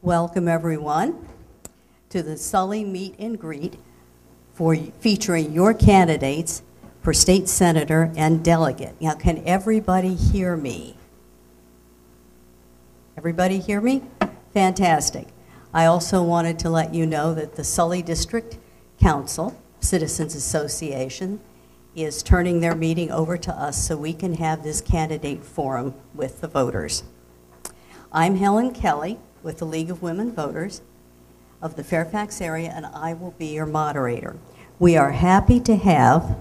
Welcome everyone to the Sully Meet and Greet featuring your candidates for state senator and delegate. Now, can everybody hear me? Everybody hear me? Fantastic. I also wanted to let you know that the Sully District Council Citizens Association is turning their meeting over to us so we can have this candidate forum with the voters. I'm Helen Kelly with the League of Women Voters of the Fairfax area, and I will be your moderator. We are happy to have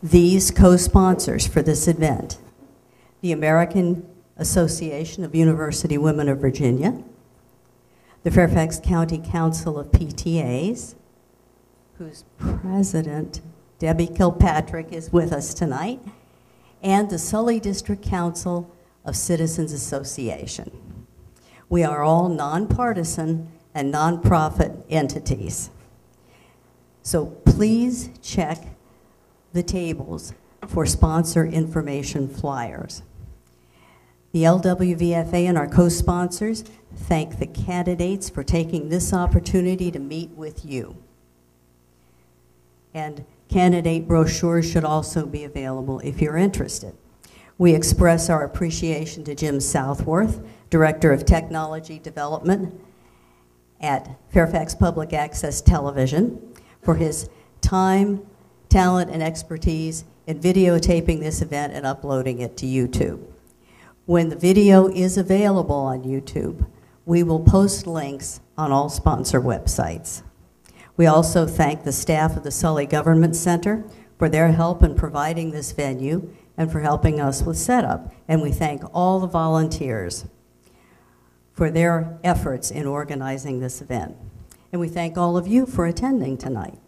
these co-sponsors for this event: the American Association of University Women of Virginia, the Fairfax County Council of PTAs, whose president, Debbie Kilpatrick, is with us tonight, and the Sully District Council of Citizens Association. We are all nonpartisan and nonprofit entities. So please check the tables for sponsor information flyers. The LWVFA and our co-sponsors thank the candidates for taking this opportunity to meet with you. And candidate brochures should also be available if you're interested. We express our appreciation to Jim Southworth, Director of Technology Development at Fairfax Public Access Television, for his time, talent, and expertise in videotaping this event and uploading it to YouTube. When the video is available on YouTube, we will post links on all sponsor websites. We also thank the staff of the Sully Government Center for their help in providing this venue and for helping us with setup. And we thank all the volunteers for their efforts in organizing this event. And we thank all of you for attending tonight.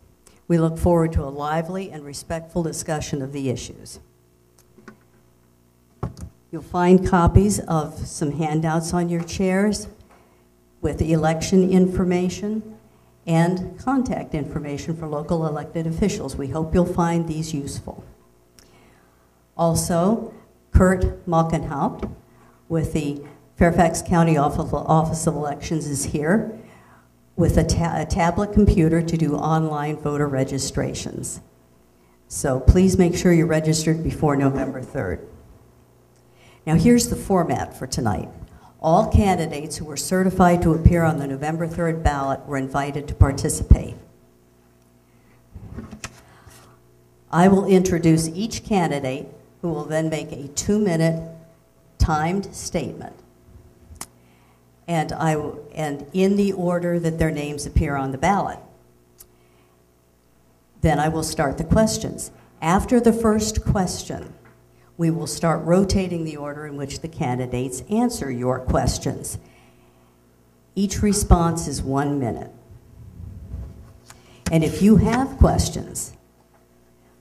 We look forward to a lively and respectful discussion of the issues. You'll find copies of some handouts on your chairs with the election information and contact information for local elected officials. We hope you'll find these useful. Also, Kurt Malkenhaupt with the Fairfax County Office of Elections is here with a tablet computer to do online voter registrations. So please make sure you're registered before November 3rd. Now here's the format for tonight. All candidates who were certified to appear on the November 3rd ballot were invited to participate. I will introduce each candidate, who will then make a 2-minute timed statement. And in the order that their names appear on the ballot. Then I will start the questions. After the first question, we will start rotating the order in which the candidates answer your questions. Each response is 1 minute. And if you have questions,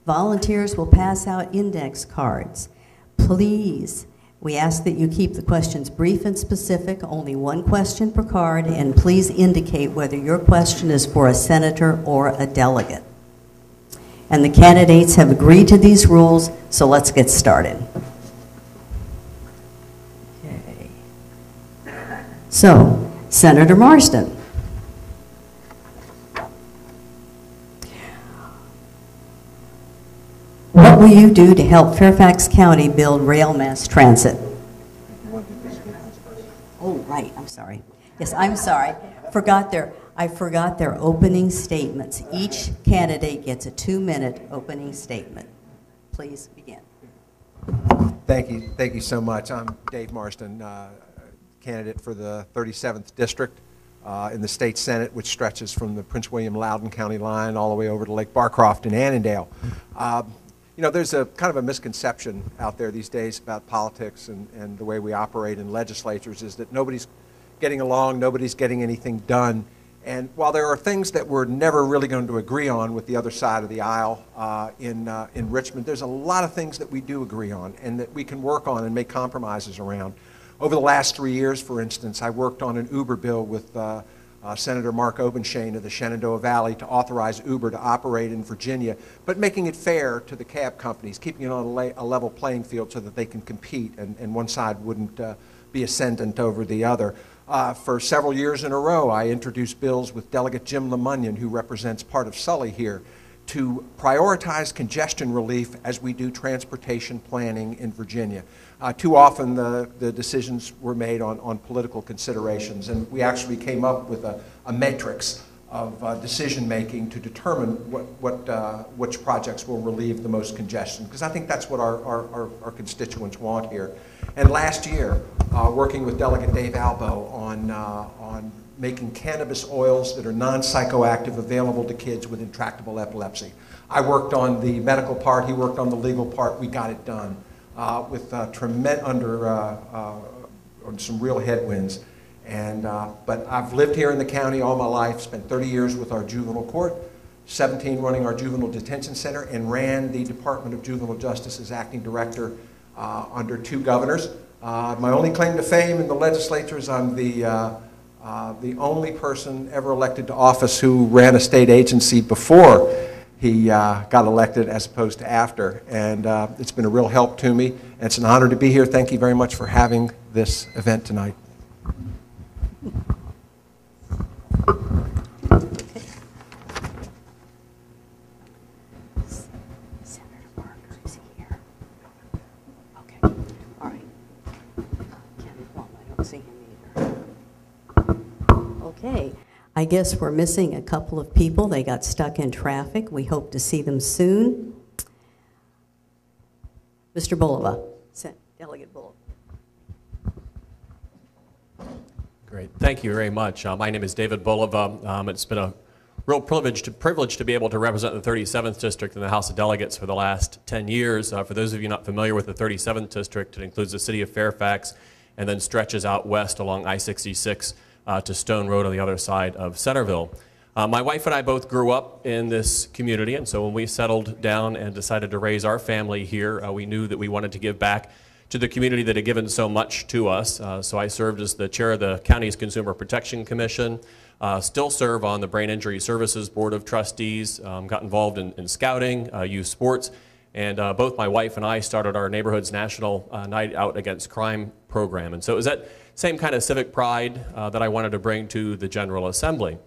volunteers will pass out index cards. Please, we ask that you keep the questions brief and specific, only one question per card, and please indicate whether your question is for a senator or a delegate. And the candidates have agreed to these rules, so let's get started. Okay. So, Senator Marsden. What will you do to help Fairfax County build rail mass transit? Oh, right, I'm sorry. Yes, I'm sorry. I forgot their opening statements. Each candidate gets a 2-minute opening statement. Please begin. Thank you so much. I'm Dave Marsden, candidate for the 37th District in the State Senate, which stretches from the Prince William Loudoun County line all the way over to Lake Barcroft and Annandale. You know, there's a kind of a misconception out there these days about politics and the way we operate in legislatures, is that nobody's getting along, nobody's getting anything done. And while there are things that we're never really going to agree on with the other side of the aisle in Richmond, there's a lot of things that we do agree on and that we can work on and make compromises around. Over the last 3 years, for instance, I worked on an Uber bill with Senator Mark Obenshain of the Shenandoah Valley to authorize Uber to operate in Virginia, but making it fair to the cab companies, keeping it on a level playing field so that they can compete and one side wouldn't be ascendant over the other. For several years in a row, I introduced bills with Delegate Jim LeMunyon, who represents part of Sully here, to prioritize congestion relief as we do transportation planning in Virginia. Too often the decisions were made on political considerations, and we actually came up with a matrix of decision-making to determine which projects will relieve the most congestion, because I think that's what our constituents want here. And last year, working with Delegate Dave Albo on making cannabis oils that are non-psychoactive available to kids with intractable epilepsy. I worked on the medical part, he worked on the legal part, we got it done with on some real headwinds. But I've lived here in the county all my life, spent 30 years with our juvenile court, 17 running our juvenile detention center, and ran the Department of Juvenile Justice as acting director under 2 governors. My only claim to fame in the legislature is I'm the only person ever elected to office who ran a state agency before he got elected as opposed to after. And it's been a real help to me, and it's an honor to be here. Thank you very much for having this event tonight. Senator Parker is here. Okay, all right. Kevin Plum, I don't see him either. Okay, I guess we're missing a couple of people. They got stuck in traffic. We hope to see them soon. Mr. Bulova, Delegate Bulova. Great. Thank you very much. My name is David Bulova. It's been a real privilege to be able to represent the 37th District in the House of Delegates for the last 10 years. For those of you not familiar with the 37th District, it includes the city of Fairfax and then stretches out west along I-66 to Stone Road on the other side of Centerville. My wife and I both grew up in this community, and so when we settled down and decided to raise our family here, we knew that we wanted to give back to the community that had given so much to us. So I served as the chair of the county's Consumer Protection Commission, still serve on the Brain Injury Services Board of Trustees, got involved in scouting, youth sports, and both my wife and I started our neighborhood's National Night Out Against Crime program. And so it was that same kind of civic pride that I wanted to bring to the General Assembly.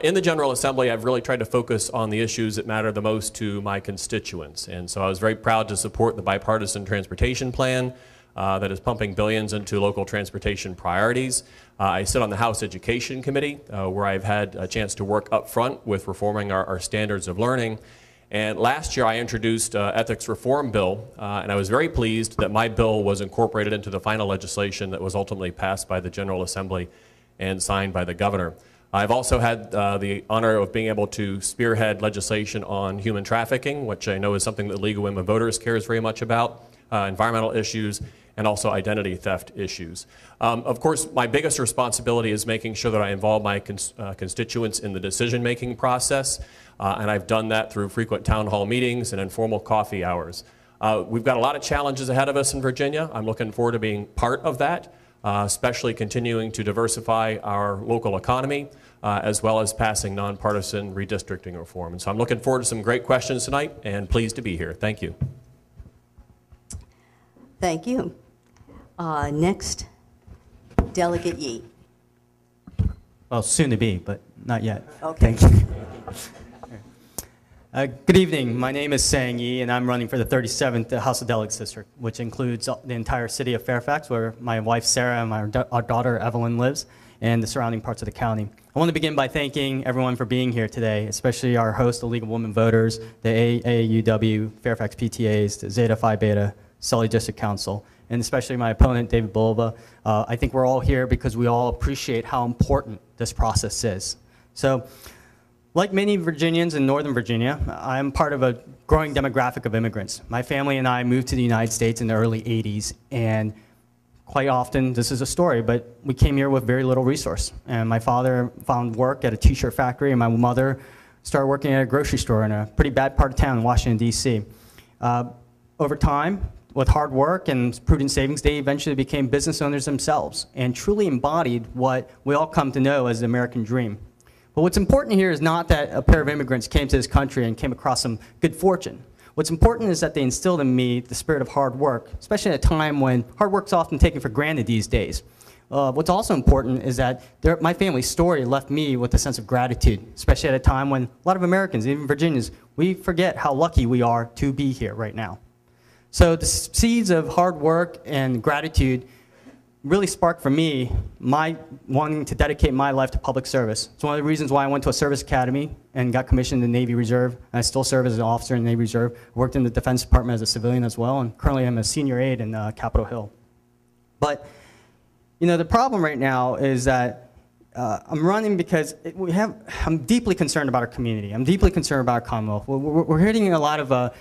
In the General Assembly, I've really tried to focus on the issues that matter the most to my constituents. And so I was very proud to support the bipartisan transportation plan that is pumping billions into local transportation priorities. I sit on the House Education Committee, where I've had a chance to work up front with reforming our standards of learning. And last year, I introduced an ethics reform bill, and I was very pleased that my bill was incorporated into the final legislation that was ultimately passed by the General Assembly and signed by the governor. I've also had the honor of being able to spearhead legislation on human trafficking, which I know is something that League of Women Voters cares very much about, environmental issues, and also identity theft issues. Of course, my biggest responsibility is making sure that I involve my constituents in the decision-making process, and I've done that through frequent town hall meetings and informal coffee hours. We've got a lot of challenges ahead of us in Virginia. I'm looking forward to being part of that. Especially continuing to diversify our local economy, as well as passing nonpartisan redistricting reform. And so I'm looking forward to some great questions tonight, and pleased to be here. Thank you. Thank you. Next, Delegate Yee. Well, soon to be, but not yet. Okay. Thank you. Good evening. My name is Sang Yee, and I'm running for the 37th House of Delegates District, which includes the entire city of Fairfax, where my wife Sarah and our daughter Evelyn lives, and the surrounding parts of the county. I want to begin by thanking everyone for being here today, especially our host, the League of Women Voters, the AAUW, Fairfax PTAs, the Zeta Phi Beta, Sully District Council, and especially my opponent, David Bulova. I think we're all here because we all appreciate how important this process is. So, like many Virginians in Northern Virginia, I'm part of a growing demographic of immigrants. My family and I moved to the United States in the early 80s, and quite often, this is a story, but we came here with very little resource. And my father found work at a t-shirt factory, and my mother started working at a grocery store in a pretty bad part of town in Washington, D.C. Over time, with hard work and prudent savings, they eventually became business owners themselves and truly embodied what we all come to know as the American dream. But what's important here is not that a pair of immigrants came to this country and came across some good fortune. What's important is that they instilled in me the spirit of hard work, especially at a time when hard work's often taken for granted these days. What's also important is that my family's story left me with a sense of gratitude, especially at a time when a lot of Americans, even Virginians, we forget how lucky we are to be here right now. So the seeds of hard work and gratitude really sparked for me my wanting to dedicate my life to public service. It's one of the reasons why I went to a service academy and got commissioned in the Navy Reserve. And I still serve as an officer in the Navy Reserve. I worked in the Defense Department as a civilian as well, and currently I'm a senior aide in Capitol Hill. But you know, the problem right now is that I'm running because I'm deeply concerned about our community. I'm deeply concerned about our Commonwealth. We're hitting a lot of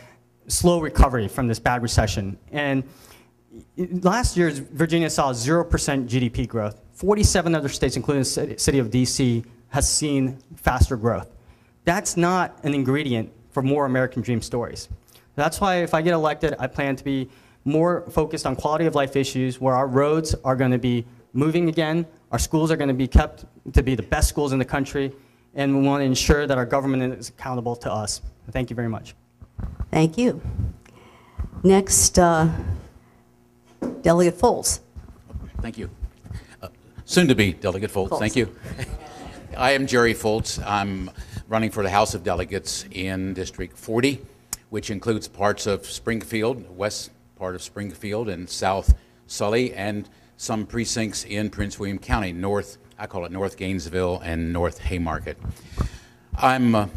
slow recovery from this bad recession. And last year, Virginia saw 0% GDP growth. 47 other states, including the city of DC, has seen faster growth. That's not an ingredient for more American dream stories. That's why if I get elected, I plan to be more focused on quality of life issues, where our roads are going to be moving again, our schools are going to be kept to be the best schools in the country, and we want to ensure that our government is accountable to us. Thank you very much. Thank you. Next, Delegate Foltz. Thank you. Soon to be Delegate Foltz. Foltz. Thank you. I am Jerry Foltz. I'm running for the House of Delegates in District 40, which includes parts of Springfield, west part of Springfield, and South Sully, and some precincts in Prince William County, I call it North Gainesville and North Haymarket. I'm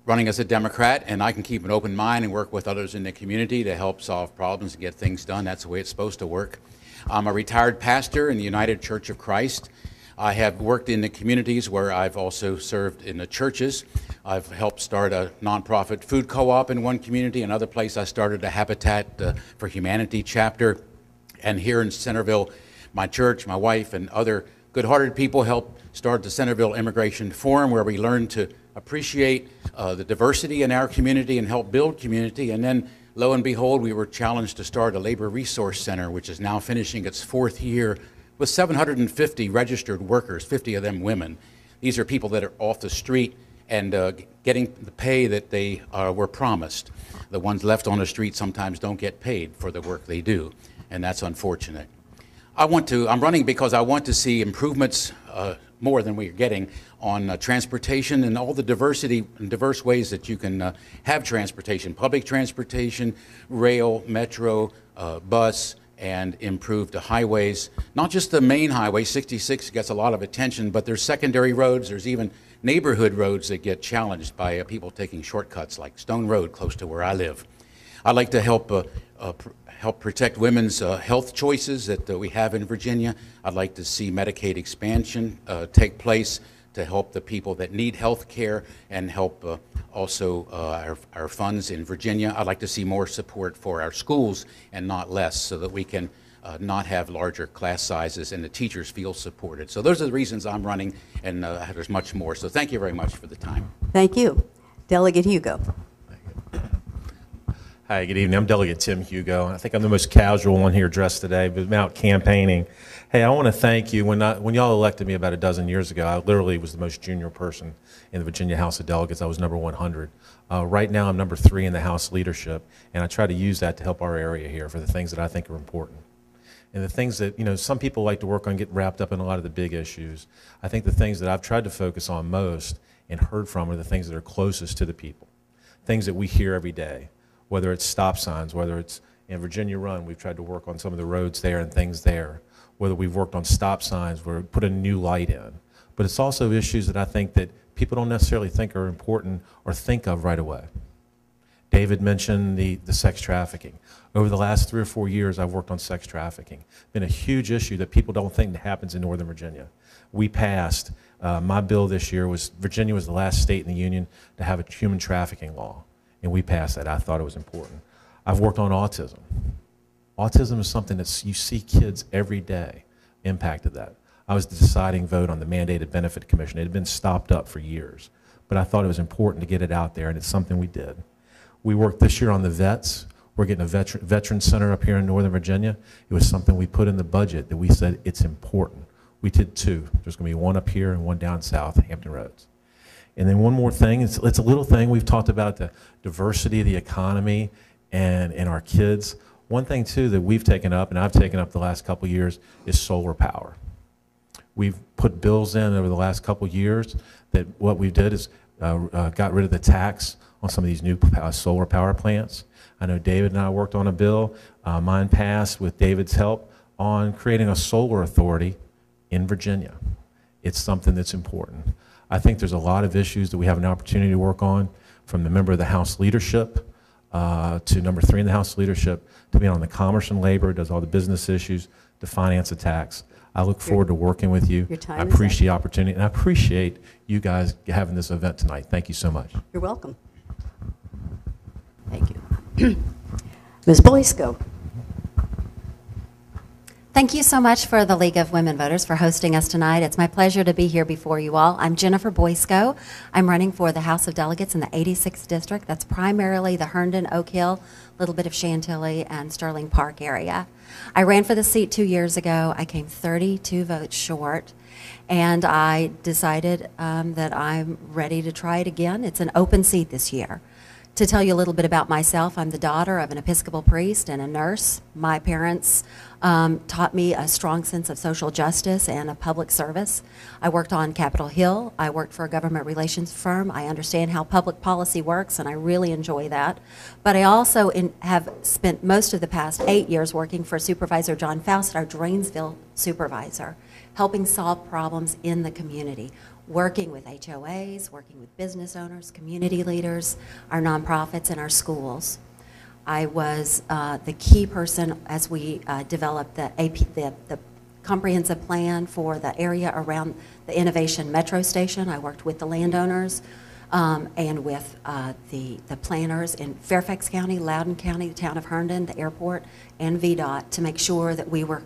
running as a Democrat, and I can keep an open mind and work with others in the community to help solve problems and get things done. That's the way it's supposed to work. I'm a retired pastor in the United Church of Christ. I have worked in the communities where I've also served in the churches. I've helped start a nonprofit food co-op in one community. Another place I started a Habitat for Humanity chapter. And here in Centerville, my church, my wife, and other good-hearted people helped start the Centerville Immigration Forum, where we learn to appreciate the diversity in our community and help build community. And then, lo and behold, we were challenged to start a labor resource center, which is now finishing its 4th year with 750 registered workers, 50 of them women. These are people that are off the street and getting the pay that they were promised. The ones left on the street sometimes don't get paid for the work they do, and that's unfortunate. I'm running because I want to see improvements, more than we're getting, on transportation and all the diversity and diverse ways that you can have transportation, public transportation, rail, metro, bus, and improved highways. Not just the main highway, 66 gets a lot of attention, but there's secondary roads, there's even neighborhood roads that get challenged by people taking shortcuts, like Stone Road, close to where I live. I'd like to help protect women's health choices that we have in Virginia. I'd like to see Medicaid expansion take place to help the people that need health care and help also our funds in Virginia. I'd like to see more support for our schools and not less, so that we can not have larger class sizes and the teachers feel supported. So those are the reasons I'm running, and there's much more. So thank you very much for the time. Thank you. Delegate Hugo. Hi, good evening. I'm Delegate Tim Hugo. I think I'm the most casual one here dressed today, but I'm out campaigning. Hey, I want to thank you. When y'all elected me about a dozen years ago, I literally was the most junior person in the Virginia House of Delegates. I was number 100. Right now, I'm number 3 in the House leadership, and I try to use that to help our area here for the things that I think are important. And the things that, you know, some people like to work on, get wrapped up in a lot of the big issues. I think the things that I've tried to focus on most and heard from are the things that are closest to the people, things that we hear every day. Whether it's stop signs, whether it's in Virginia Run, we've tried to work on some of the roads there and things there. Whether we've worked on stop signs, where we put a new light in. But it's also issues that I think that people don't necessarily think are important or think of right away. David mentioned the sex trafficking. Over the last 3 or 4 years, I've worked on sex trafficking. Been a huge issue that people don't think happens in Northern Virginia. We passed, my bill this year was, Virginia was the last state in the union to have a human trafficking law. And we passed that. I thought it was important. I've worked on autism. Autism is something that you see kids every day impacted that. I was the deciding vote on the mandated benefit commission. It had been stopped up for years, but I thought it was important to get it out there, and it's something we did. We worked this year on the vets. We're getting a veteran center up here in Northern Virginia. It was something we put in the budget that we said it's important. We did 2. There's going to be one up here and one down south, Hampton Roads. And then one more thing, it's a little thing, we've talked about the diversity of the economy and our kids. One thing too that we've taken up, and I've taken up the last couple of years, is solar power. We've put bills in over the last couple of years that what we did is got rid of the tax on some of these new solar power plants. I know David and I worked on a bill, mine passed with David's help, on creating a solar authority in Virginia. It's something that's important. I think there's a lot of issues that we have an opportunity to work on, from the member of the House leadership to number 3 in the House leadership, to be on the Commerce and Labor, does all the business issues, to finance and tax. I look forward to working with you. Your time I is appreciate the up. opportunity, and I appreciate you guys having this event tonight. Thank you so much. You're welcome. Thank you. Ms. Boysko. Thank you so much for the League of Women Voters for hosting us tonight. It's my pleasure to be here before you all. I'm Jennifer Boysko. I'm running for the House of Delegates in the 86th District. That's primarily the Herndon, Oak Hill, a little bit of Chantilly, and Sterling Park area. I ran for the seat 2 years ago. I came 32 votes short, and I decided that I'm ready to try it again. It's an open seat this year. To tell you a little bit about myself, I'm the daughter of an Episcopal priest and a nurse. My parents taught me a strong sense of social justice and of public service. I worked on Capitol Hill. I worked for a government relations firm. I understand how public policy works, and I really enjoy that. But I also have spent most of the past 8 years working for Supervisor John Faust, our Drainsville supervisor, helping solve problems in the community, working with HOAs, working with business owners, community leaders, our nonprofits, and our schools. I was the key person as we developed the comprehensive plan for the area around the Innovation Metro Station. I worked with the landowners and with the planners in Fairfax County, Loudoun County, the town of Herndon, the airport, and VDOT to make sure that we were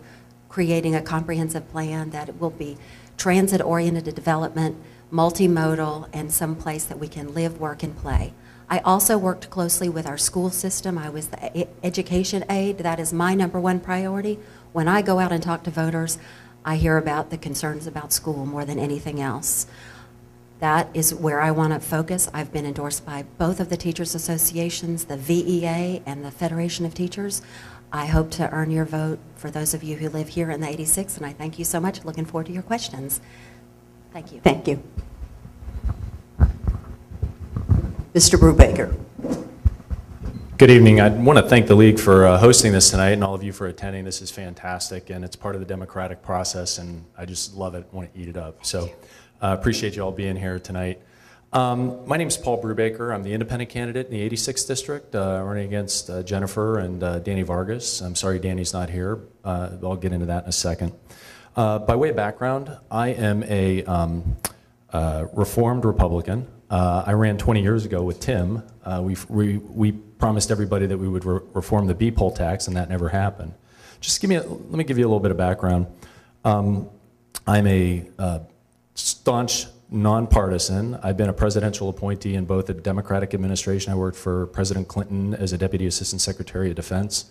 creating a comprehensive plan that will be transit-oriented development, multimodal, and someplace that we can live, work, and play. I also worked closely with our school system. I was the education aide. That is my #1 priority. When I go out and talk to voters, I hear about the concerns about school more than anything else. That is where I want to focus. I've been endorsed by both of the teachers associations, the VEA and the Federation of Teachers. I hope to earn your vote for those of you who live here in the 86, and I thank you so much. Looking forward to your questions. Thank you. Thank you. Mr. Brubaker. Good evening. I want to thank the League for hosting this tonight and all of you for attending. This is fantastic, and it's part of the democratic process, and I just love it. I want to eat it up. So I appreciate you all being here tonight. My name is Paul Brubaker. I'm the independent candidate in the 86th District, running against Jennifer and Danny Vargas. I'm sorry Danny's not here. I'll get into that in a second. By way of background, I am a Reformed Republican. I ran 20 years ago with Tim. We promised everybody that we would reform the B poll tax, and that never happened. Let me give you a little bit of background. I'm a staunch nonpartisan. I've been a presidential appointee in both the Democratic administration. I worked for President Clinton as a Deputy Assistant Secretary of Defense,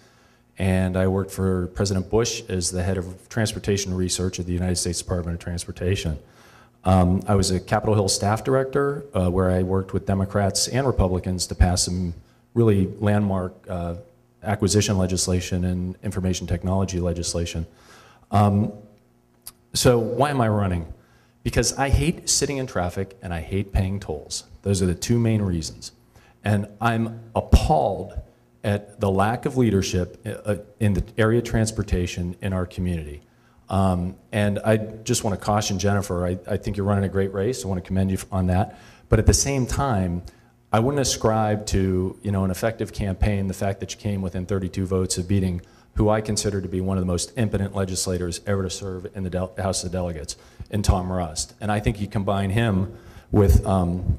and I worked for President Bush as the head of transportation research at the United States Department of Transportation. I was a Capitol Hill staff director where I worked with Democrats and Republicans to pass some really landmark acquisition legislation and information technology legislation. So why am I running? Because I hate sitting in traffic and I hate paying tolls. Those are the two main reasons. And I'm appalled at the lack of leadership in the area of transportation in our community. And I just want to caution Jennifer, I think you're running a great race. I want to commend you on that. But at the same time, I wouldn't ascribe to an effective campaign the fact that you came within 32 votes of beating who I consider to be one of the most impotent legislators ever to serve in the House of Delegates, in Tom Rust. And I think you combine him with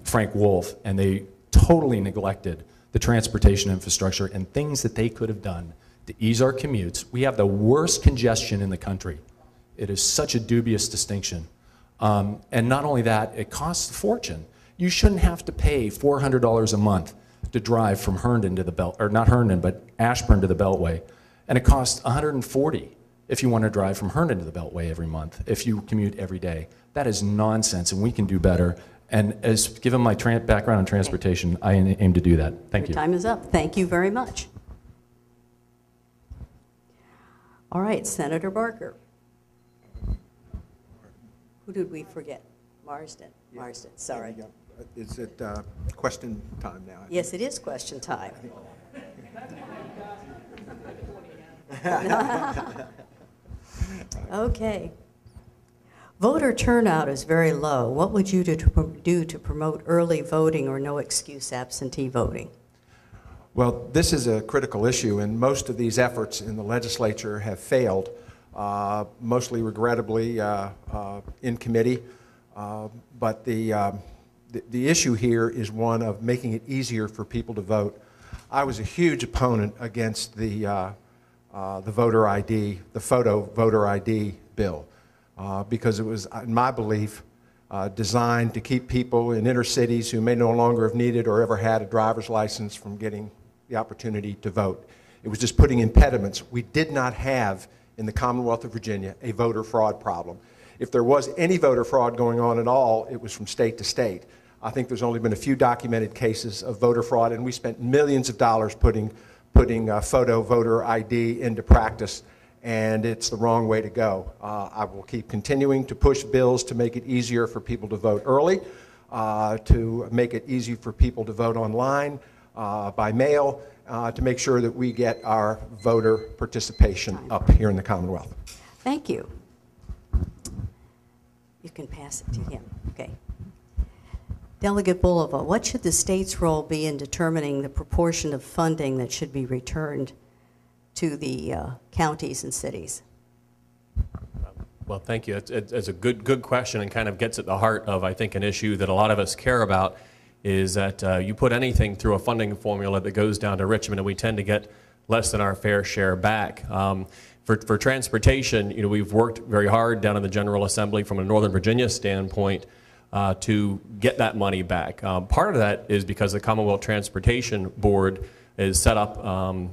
Frank Wolf, and they totally neglected the transportation infrastructure and things that they could have done to ease our commutes. We have the worst congestion in the country. It is such a dubious distinction. And not only that, it costs a fortune. You shouldn't have to pay $400 a month to drive from Herndon to the or not Herndon, but Ashburn to the Beltway. And it costs $140 if you want to drive from Herndon to the Beltway every month, if you commute every day. That is nonsense, and we can do better. And as given my background in transportation, I aim to do that. Thank you. Your time is up. Thank you very much. All right, Senator Barker. Who did we forget? Marsden. Marsden, sorry. Is it question time now? Yes, it is question time. Okay. Voter turnout is very low. What would you do to promote early voting or no excuse absentee voting? Well, this is a critical issue, and most of these efforts in the legislature have failed, mostly regrettably in committee. But the issue here is one of making it easier for people to vote. I was a huge opponent against the voter ID, the photo voter ID bill, because it was, in my belief, designed to keep people in inner cities who may no longer have needed or ever had a driver's license from getting the opportunity to vote. It was just putting impediments. We did not have, in the Commonwealth of Virginia, a voter fraud problem. If there was any voter fraud going on at all, it was from state to state. I think there's only been a few documented cases of voter fraud, and we spent millions of dollars putting photo voter ID into practice, and it's the wrong way to go. I will keep continuing to push bills to make it easier for people to vote early, to make it easy for people to vote online, by mail, to make sure that we get our voter participation up here in the Commonwealth. Thank you. You can pass it to him. Okay. Delegate Bulova, what should the state's role be in determining the proportion of funding that should be returned to the counties and cities? Well, thank you. It's a good question, and kind of gets at the heart of, I think, an issue that a lot of us care about, is that you put anything through a funding formula that goes down to Richmond, and we tend to get less than our fair share back. For transportation, you know, we've worked very hard down in the General Assembly from a Northern Virginia standpoint to get that money back. Part of that is because the Commonwealth Transportation Board is set up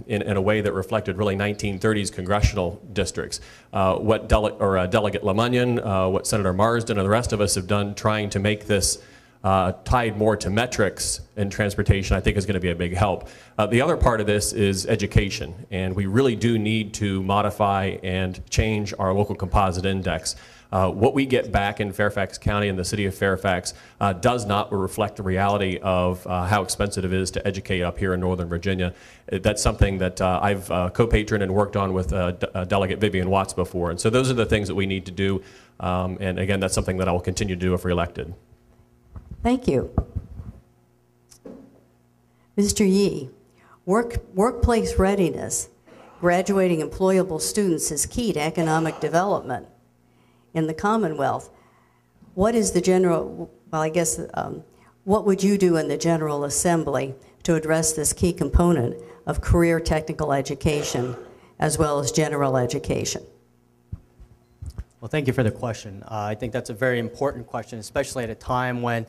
in a way that reflected really 1930s congressional districts. What Delegate LeMunyon, what Senator Marsden, and the rest of us have done trying to make this tied more to metrics in transportation, I think, is going to be a big help. The other part of this is education, and we really do need to modify and change our local composite index. What we get back in Fairfax County and the city of Fairfax does not reflect the reality of how expensive it is to educate up here in Northern Virginia. That's something that I've co-patroned and worked on with Delegate Vivian Watts before. And so those are the things that we need to do. And again, that's something that I will continue to do if reelected. Thank you. Mr. Yee, workplace readiness, graduating employable students is key to economic development in the Commonwealth. What is the general, well, I guess, what would you do in the General Assembly to address this key component of career technical education as well as general education? Well, thank you for the question. I think that's a very important question, especially at a time when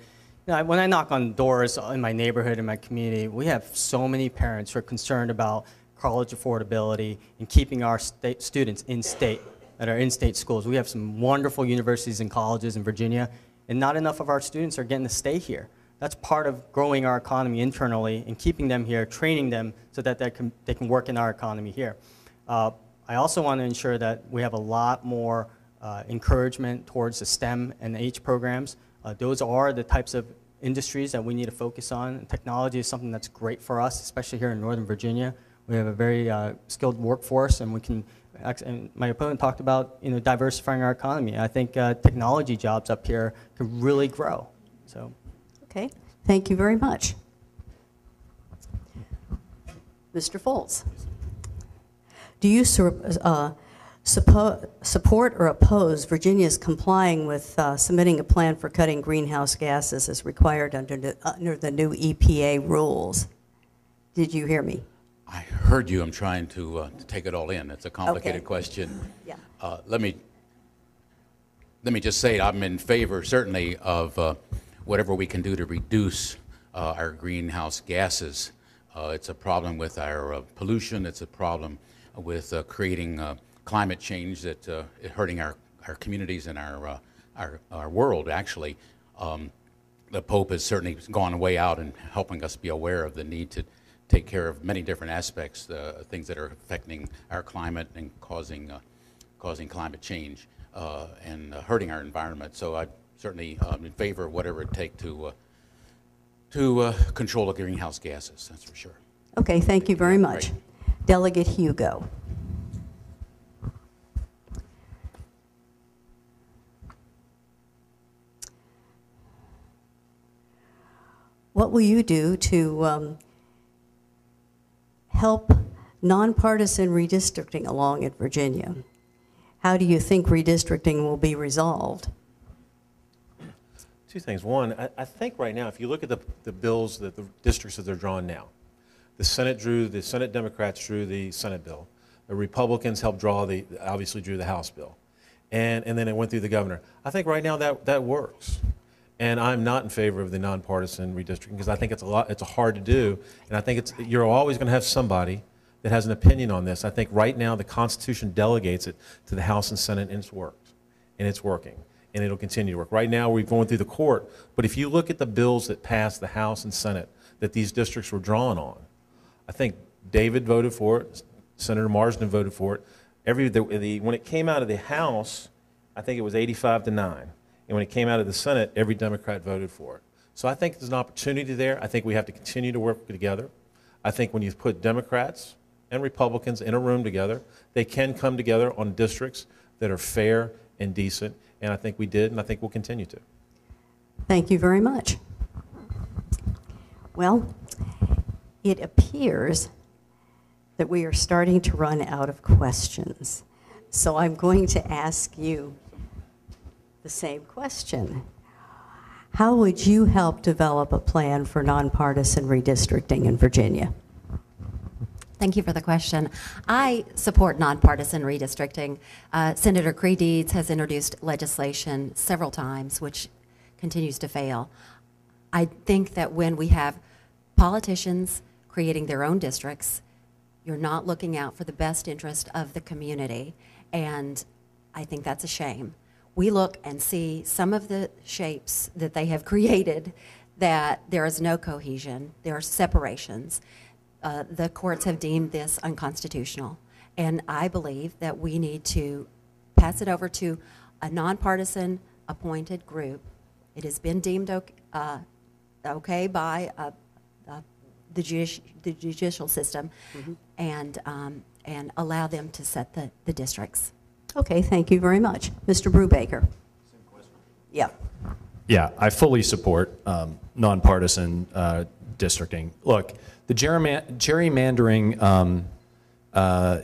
when I knock on doors in my neighborhood, in my community, we have so many parents who are concerned about college affordability and keeping our students in-state, at our in-state schools. We have some wonderful universities and colleges in Virginia, and not enough of our students are getting to stay here. That's part of growing our economy internally and keeping them here, training them so that they can work in our economy here. I also want to ensure that we have a lot more encouragement towards the STEM and H programs. Those are the types of industries that we need to focus on. And technology is something that's great for us, especially here in Northern Virginia. We have a very skilled workforce, and we can. And my opponent talked about diversifying our economy. I think technology jobs up here can really grow. So. Okay, thank you very much. Mr. Foltz, do you support or oppose Virginia's complying with submitting a plan for cutting greenhouse gases as required under the new EPA rules? Did you hear me? I heard you. I'm trying to take it all in. It's a complicated question. Yeah. Let me just say I'm in favor, certainly, of whatever we can do to reduce our greenhouse gases. It's a problem with our pollution. It's a problem with creating climate change that is hurting our communities and our world, actually. the Pope has certainly gone way out in helping us be aware of the need to take care of many different aspects, things that are affecting our climate and causing climate change and hurting our environment. So I certainly am in favor of whatever it takes to control the greenhouse gases, that's for sure. Okay, thank you very much. Great. Delegate Hugo. What will you do to help nonpartisan redistricting along in Virginia? How do you think redistricting will be resolved? Two things. One, I think right now, if you look at the bills, that the districts that they're drawing now, the Senate Democrats drew the Senate bill. The Republicans helped obviously drew the House bill. And then it went through the governor. I think right now that works. And I'm not in favor of the nonpartisan redistricting because I think it's hard to do. And I think you're always going to have somebody that has an opinion on this. I think right now the Constitution delegates it to the House and Senate, and it's worked. And it's working. And it'll continue to work. Right now we're going through the court. But if you look at the bills that passed the House and Senate that these districts were drawn on, I think David voted for it, Senator Marsden voted for it. When it came out of the House, I think it was 85-9. And when it came out of the Senate, every Democrat voted for it. So I think there's an opportunity there. I think we have to continue to work together. I think when you put Democrats and Republicans in a room together, they can come together on districts that are fair and decent. And I think we did, and I think we'll continue to. Thank you very much. Well, it appears that we are starting to run out of questions. So I'm going to ask you the same question. How would you help develop a plan for nonpartisan redistricting in Virginia? Thank you for the question. I support nonpartisan redistricting. Senator Creed has introduced legislation several times, which continues to fail. I think that when we have politicians creating their own districts, you're not looking out for the best interest of the community, and I think that's a shame. We look and see some of the shapes that they have created that there is no cohesion, there are separations. The courts have deemed this unconstitutional, and I believe that we need to pass it over to a nonpartisan appointed group. It has been deemed okay by the judicial system, and allow them to set the districts. Okay, thank you very much. Mr. Brubaker. Same question. Yeah. Yeah, I fully support nonpartisan districting. Look, the gerrymandering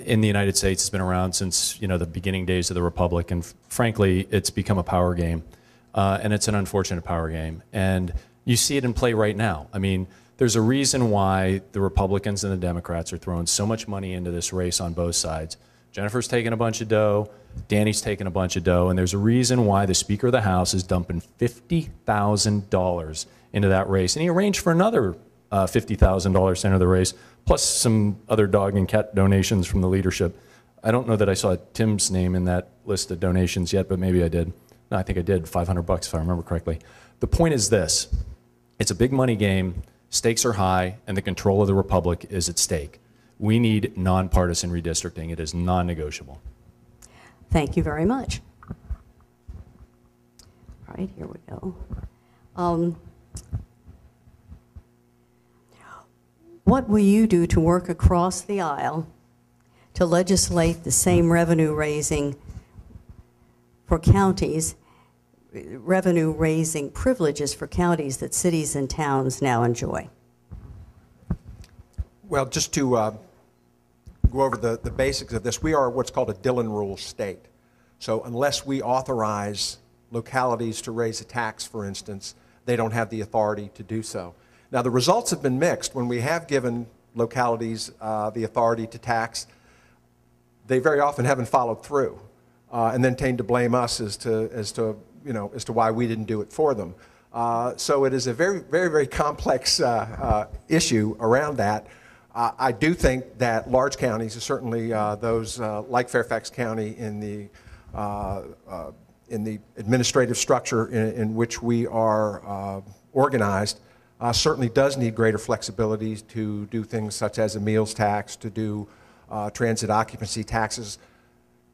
in the United States has been around since the beginning days of the Republic, and frankly, it's become a power game, and it's an unfortunate power game. And you see it in play right now. I mean, there's a reason why the Republicans and the Democrats are throwing so much money into this race on both sides. Jennifer's taking a bunch of dough, Danny's taking a bunch of dough, and there's a reason why the Speaker of the House is dumping $50,000 into that race. And he arranged for another $50,000 to enter the race, plus some other dog and cat donations from the leadership. I don't know that I saw Tim's name in that list of donations yet, but maybe I did. No, I think I did, $500 if I remember correctly. The point is this: it's a big money game, stakes are high, and the control of the Republic is at stake. We need nonpartisan redistricting. It is non-negotiable. Thank you very much. All right, here we go. What will you do to work across the aisle to legislate the same revenue raising for counties, revenue raising privileges for counties that cities and towns now enjoy? Well, just to go over the basics of this, we are what's called a Dillon Rule state. So unless we authorize localities to raise a tax, for instance, they don't have the authority to do so. Now, the results have been mixed. When we have given localities the authority to tax, they very often haven't followed through, and then tend to blame us as to why we didn't do it for them. So it is a very, very, very complex issue around that. I do think that large counties, certainly those like Fairfax County in the administrative structure in which we are organized, certainly does need greater flexibility to do things such as a meals tax, to do transit occupancy taxes,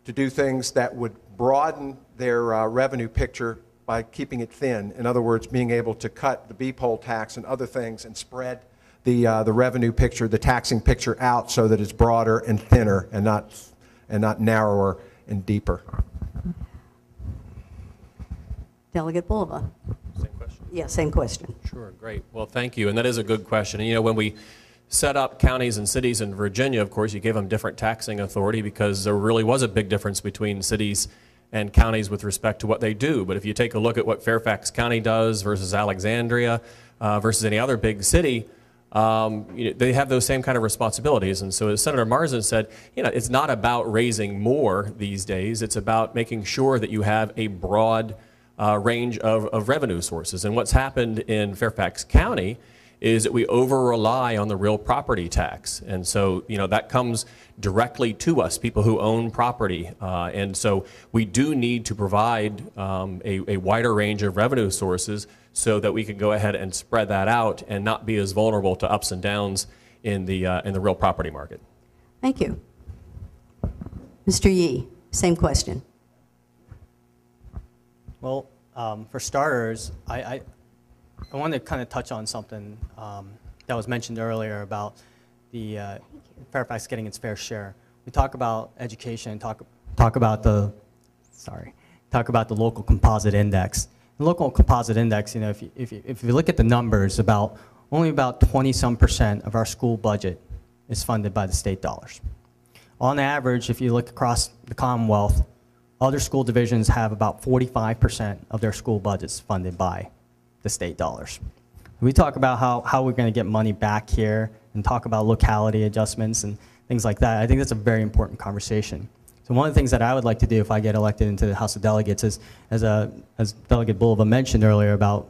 to do things that would broaden their revenue picture by keeping it thin. In other words, being able to cut the B-poll tax and other things and spread the revenue picture, the taxing picture out so that it's broader and thinner and not narrower and deeper. Delegate Bulova. Same question. Yeah, same question. Sure, great. Well, thank you. And that is a good question. And, you know, when we set up counties and cities in Virginia, of course, you gave them different taxing authority because there really was a big difference between cities and counties with respect to what they do. But if you take a look at what Fairfax County does versus Alexandria versus any other big city, they have those same kind of responsibilities. And so as Senator Marsden said, you know, it's not about raising more these days. It's about making sure that you have a broad range of revenue sources. And what's happened in Fairfax County is that we over-rely on the real property tax. And so, you know, that comes directly to us, people who own property. And so we do need to provide a wider range of revenue sources so that we can go ahead and spread that out and not be as vulnerable to ups and downs in the real property market. Thank you. Mr. Yee, same question. Well, for starters, I want to kind of touch on something that was mentioned earlier about the Fairfax getting its fair share. We talk about education, talk about the local composite index. The local composite index, you know, if you look at the numbers, only about 20-some% of our school budget is funded by the state dollars. On average, if you look across the Commonwealth, other school divisions have about 45% of their school budgets funded by the state dollars. We talk about how we're going to get money back here and talk about locality adjustments and things like that. I think that's a very important conversation. So one of the things that I would like to do if I get elected into the House of Delegates is, as Delegate Bulova mentioned earlier about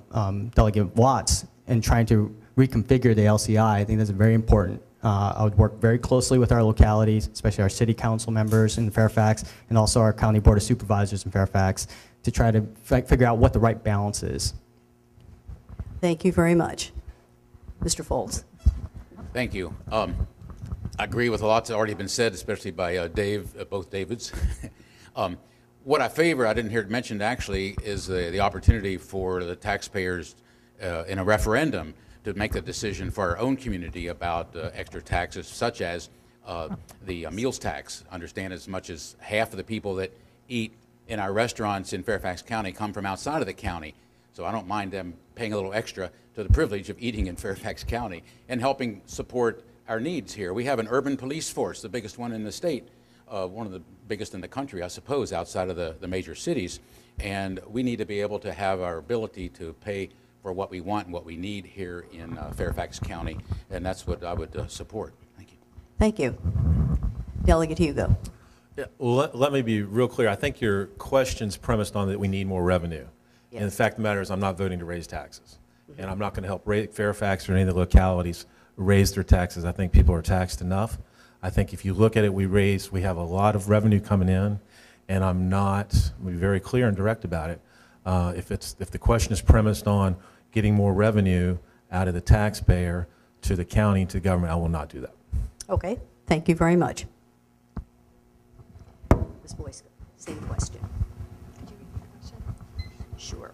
Delegate Watts and trying to reconfigure the LCI, I think that's very important. I would work very closely with our localities, especially our city council members in Fairfax and also our county board of supervisors in Fairfax to try to figure out what the right balance is. Thank you very much. Mr. Foltz. Thank you. I agree with a lot that's already been said, especially by both Davids. What I favor, I didn't hear it mentioned actually, is the opportunity for the taxpayers in a referendum to make a decision for our own community about extra taxes, such as the meals tax. Understand as much as half of the people that eat in our restaurants in Fairfax County come from outside of the county. So I don't mind them paying a little extra to the privilege of eating in Fairfax County and helping support our needs here. We have an urban police force, the biggest one in the state, one of the biggest in the country, I suppose, outside of the major cities. And we need to be able to have our ability to pay for what we want and what we need here in Fairfax County. And that's what I would support. Thank you. Thank you. Delegate Hugo. Yeah, well, let me be real clear. I think your question's premised on that we need more revenue. Yes. And the fact of the matter is I'm not voting to raise taxes. And I'm not going to help Fairfax or any of the localities raise their taxes. I think people are taxed enough. I think if you look at it, we have a lot of revenue coming in, and I'm going to be very clear and direct about it. If the question is premised on getting more revenue out of the taxpayer to the county, to the government, I will not do that. Okay, thank you very much. Ms. Boyce, same question. Could you repeat the question? Sure.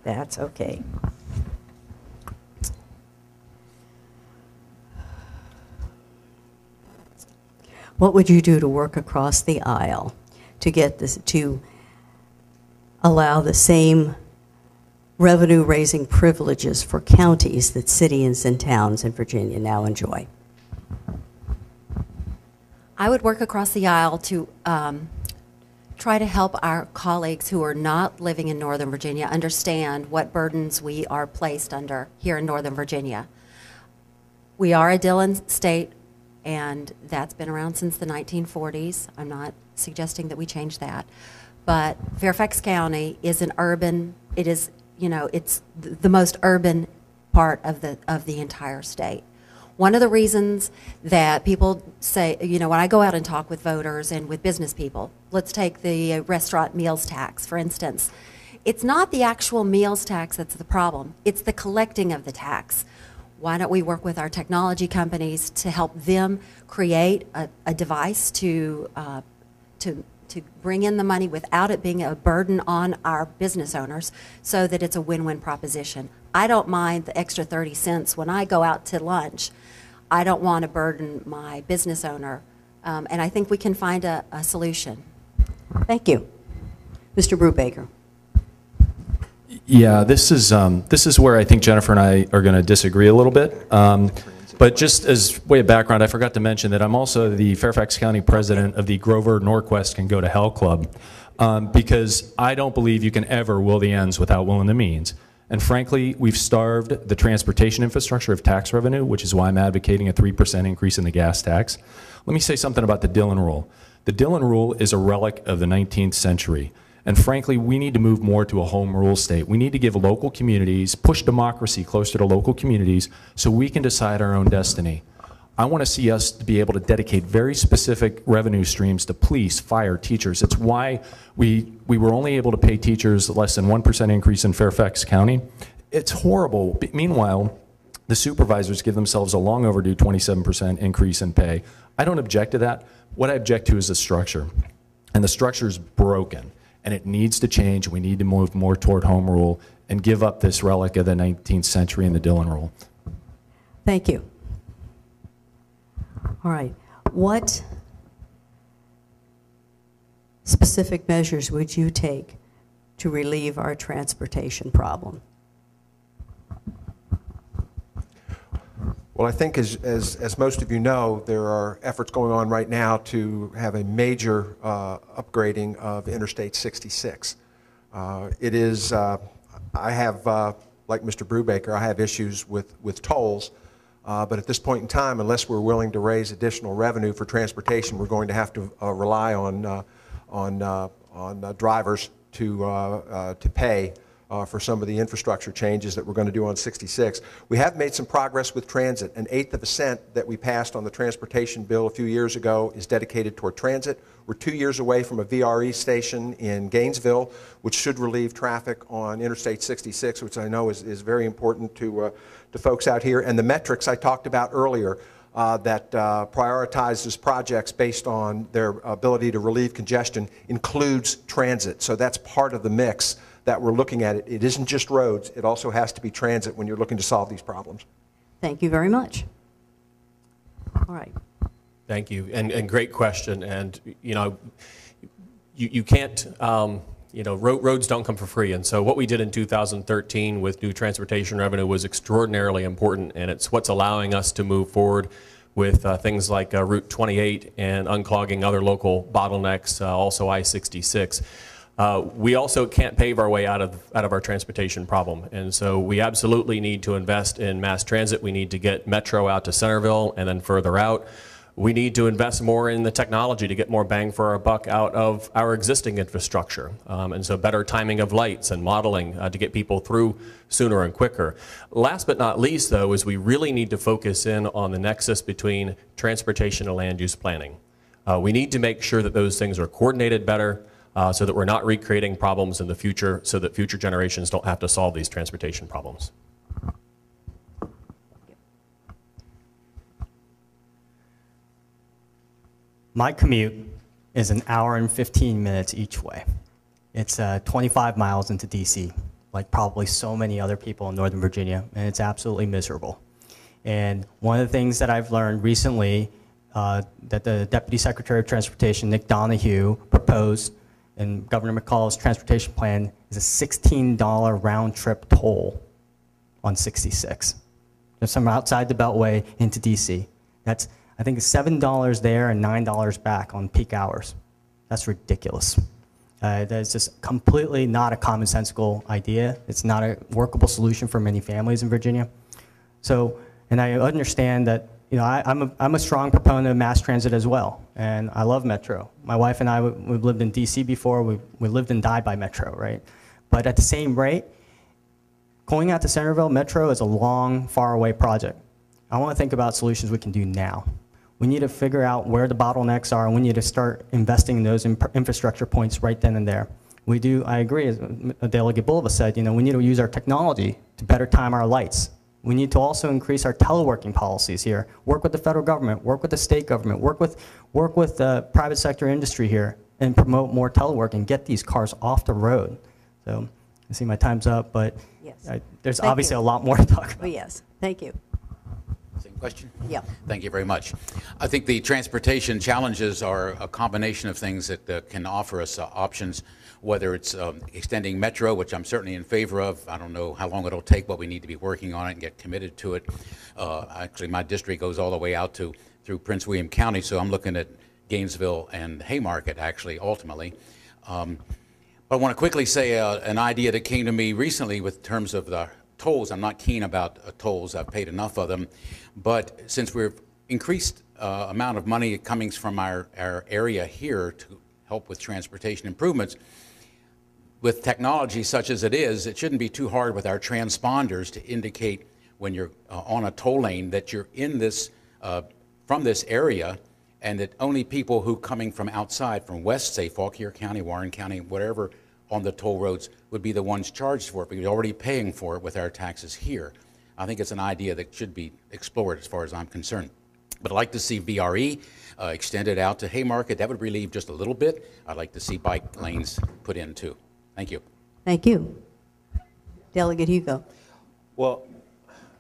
That's okay. What would you do to work across the aisle to get this, to allow the same revenue-raising privileges for counties that cities and towns in Virginia now enjoy? I would work across the aisle to try to help our colleagues who are not living in Northern Virginia understand what burdens we are placed under here in Northern Virginia. We are a Dillon state, and that's been around since the 1940s. I'm not suggesting that we change that. But Fairfax County is an urban, it is, you know, it's the most urban part of the entire state. One of the reasons that people say, you know, when I go out and talk with voters and with business people, let's take the restaurant meals tax, for instance. It's not the actual meals tax that's the problem. It's the collecting of the tax. Why don't we work with our technology companies to help them create a device to bring in the money without it being a burden on our business owners, so that it's a win-win proposition. I don't mind the extra 30 cents when I go out to lunch. I don't want to burden my business owner, and I think we can find a solution. Thank you. Mr. Brubaker. Yeah, this is where I think Jennifer and I are going to disagree a little bit. But just as way of background, I forgot to mention that I'm also the Fairfax County president of the Grover Norquest Can Go to Hell Club, because I don't believe you can ever will the ends without willing the means. And frankly, we've starved the transportation infrastructure of tax revenue, which is why I'm advocating a 3% increase in the gas tax. Let me say something about the Dillon Rule. The Dillon Rule is a relic of the 19th century. And frankly, we need to move more to a home rule state. We need to give local communities, push democracy closer to local communities so we can decide our own destiny. I want to see us be able to dedicate very specific revenue streams to police, fire, teachers. It's why we were only able to pay teachers less than 1% increase in Fairfax County. It's horrible. Meanwhile, the supervisors give themselves a long overdue 27% increase in pay. I don't object to that. What I object to is the structure. And the structure is broken. And it needs to change. We need to move more toward home rule and give up this relic of the 19th century and the Dillon Rule. Thank you. All right. What specific measures would you take to relieve our transportation problem? Well, I think as most of you know, there are efforts going on right now to have a major upgrading of Interstate 66. It is, I have, like Mr. Brubaker, I have issues with tolls, but at this point in time, unless we're willing to raise additional revenue for transportation, we're going to have to rely on drivers to pay for some of the infrastructure changes that we're going to do on 66. We have made some progress with transit. An eighth of a cent that we passed on the transportation bill a few years ago is dedicated toward transit. We're 2 years away from a VRE station in Gainesville, which should relieve traffic on Interstate 66, which I know is very important to folks out here. And the metrics I talked about earlier that prioritizes projects based on their ability to relieve congestion includes transit. So that's part of the mix that we're looking at. It isn't just roads, it also has to be transit when you're looking to solve these problems. Thank you very much. All right. Thank you, and great question. And you know, you can't, you know, roads don't come for free. And so what we did in 2013 with new transportation revenue was extraordinarily important, and it's what's allowing us to move forward with things like Route 28 and unclogging other local bottlenecks, also I-66. We also can't pave our way out of our transportation problem, and so we absolutely need to invest in mass transit. We need to get Metro out to Centerville and then further out. We need to invest more in the technology to get more bang for our buck out of our existing infrastructure, and so better timing of lights and modeling to get people through sooner and quicker. Last but not least, though, is we really need to focus in on the nexus between transportation and land use planning. We need to make sure that those things are coordinated better, so that we're not recreating problems in the future, so that future generations don't have to solve these transportation problems. My commute is an hour and 15 minutes each way. It's 25 miles into DC, like probably so many other people in Northern Virginia, and it's absolutely miserable. And one of the things that I've learned recently that the Deputy Secretary of Transportation, Nick Donahue, proposed in Governor McCall's transportation plan is a $16 round-trip toll on 66. Just from outside the Beltway into DC. That's, I think, $7 there and $9 back on peak hours. That's ridiculous. That's just completely not a commonsensical idea. It's not a workable solution for many families in Virginia. So, and I understand that, you know, I'm a strong proponent of mass transit as well, and I love Metro. My wife and I, we've lived in DC before, we lived and died by Metro, right? But at the same rate, going out to Centerville, Metro is a long, far away project. I want to think about solutions we can do now. We need to figure out where the bottlenecks are, and we need to start investing in those infrastructure points right then and there. We do, I agree, as Delegate Bulova said, you know, we need to use our technology to better time our lights. We need to also increase our teleworking policies here, work with the federal government, work with the state government, work with the private sector industry here, and promote more teleworking, get these cars off the road. So I see my time's up, but Yes. there's Thank obviously you. a lot more to talk Oh, about. yes, thank you. Same question? Yeah. Thank you very much. I think the transportation challenges are a combination of things that can offer us options, whether it's extending Metro, which I'm certainly in favor of. I don't know how long it'll take, but we need to be working on it and get committed to it. Actually, my district goes all the way out through Prince William County, so I'm looking at Gainesville and Haymarket, actually, ultimately. But I want to quickly say an idea that came to me recently with terms of the tolls. I'm not keen about tolls. I've paid enough of them. But since we've increased amount of money coming from our area here to help with transportation improvements, with technology such as it is, it shouldn't be too hard with our transponders to indicate when you're on a toll lane that you're in this, from this area, and that only people who coming from outside, from west, say Fauquier County, Warren County, whatever, on the toll roads would be the ones charged for it, because we're already paying for it with our taxes here. I think it's an idea that should be explored as far as I'm concerned. But I'd like to see VRE extended out to Haymarket. That would relieve just a little bit. I'd like to see bike lanes put in too. Thank you. Thank you. Delegate Hugo. Well,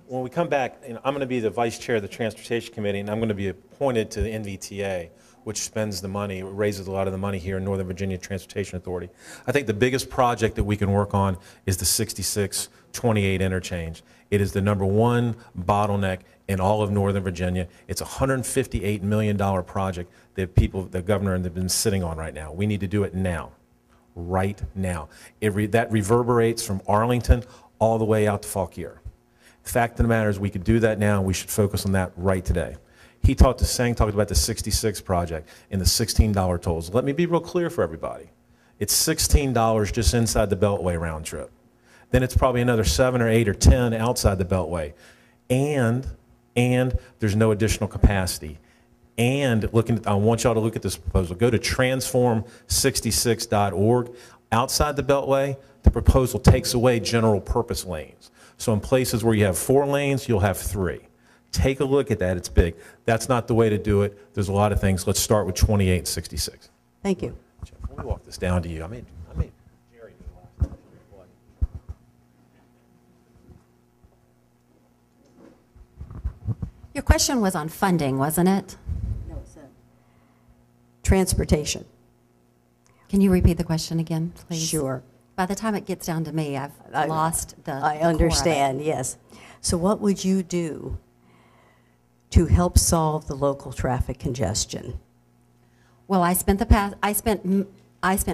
when we come back, I'm going to be the vice chair of the Transportation Committee, and I'm going to be appointed to the NVTA, which spends the money, raises a lot of the money here in Northern Virginia Transportation Authority. I think the biggest project that we can work on is the 6628 interchange. It is the #1 bottleneck in all of Northern Virginia. It's a $158 million project that the governor have been sitting on right now. We need to do it now, right now. That reverberates from Arlington all the way out to Fauquier. The fact of the matter is we could do that now, and we should focus on that right today. He talked about the 66 project and the $16 tolls. Let me be real clear for everybody. It's $16 just inside the Beltway round trip. Then it's probably another 7 or 8 or 10 outside the Beltway. And there's no additional capacity. And I want y'all to look at this proposal. Go to transform66.org. Outside the Beltway, the proposal takes away general purpose lanes. So in places where you have 4 lanes, you'll have 3. Take a look at that. It's big. That's not the way to do it. There's a lot of things. Let's start with 28 and 66. Thank you. Jeff, let me walk this down to you. I made Jerry do the last time. Your question was on funding, wasn't it? No, it's transportation. Can you repeat the question again, please? Sure. By the time it gets down to me, I've lost the I core of it. understand, yes. So what would you do to help solve the local traffic congestion? Well, I spent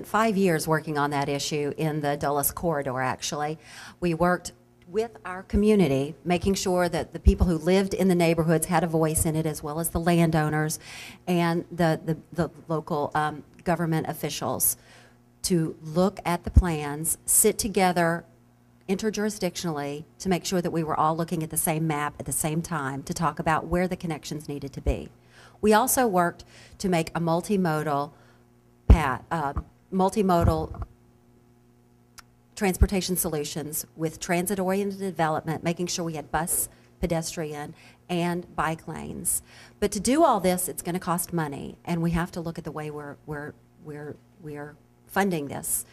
5 years working on that issue in the Dulles corridor, actually. We worked with our community, making sure that the people who lived in the neighborhoods had a voice in it, as well as the landowners and the local government officials, to look at the plans, sit together interjurisdictionally to make sure that we were all looking at the same map at the same time to talk about where the connections needed to be. We also worked to make a multimodal transportation solutions with transit-oriented development, making sure we had bus, pedestrian, and bike lanes. But to do all this, it's going to cost money, and we have to look at the way we're funding this.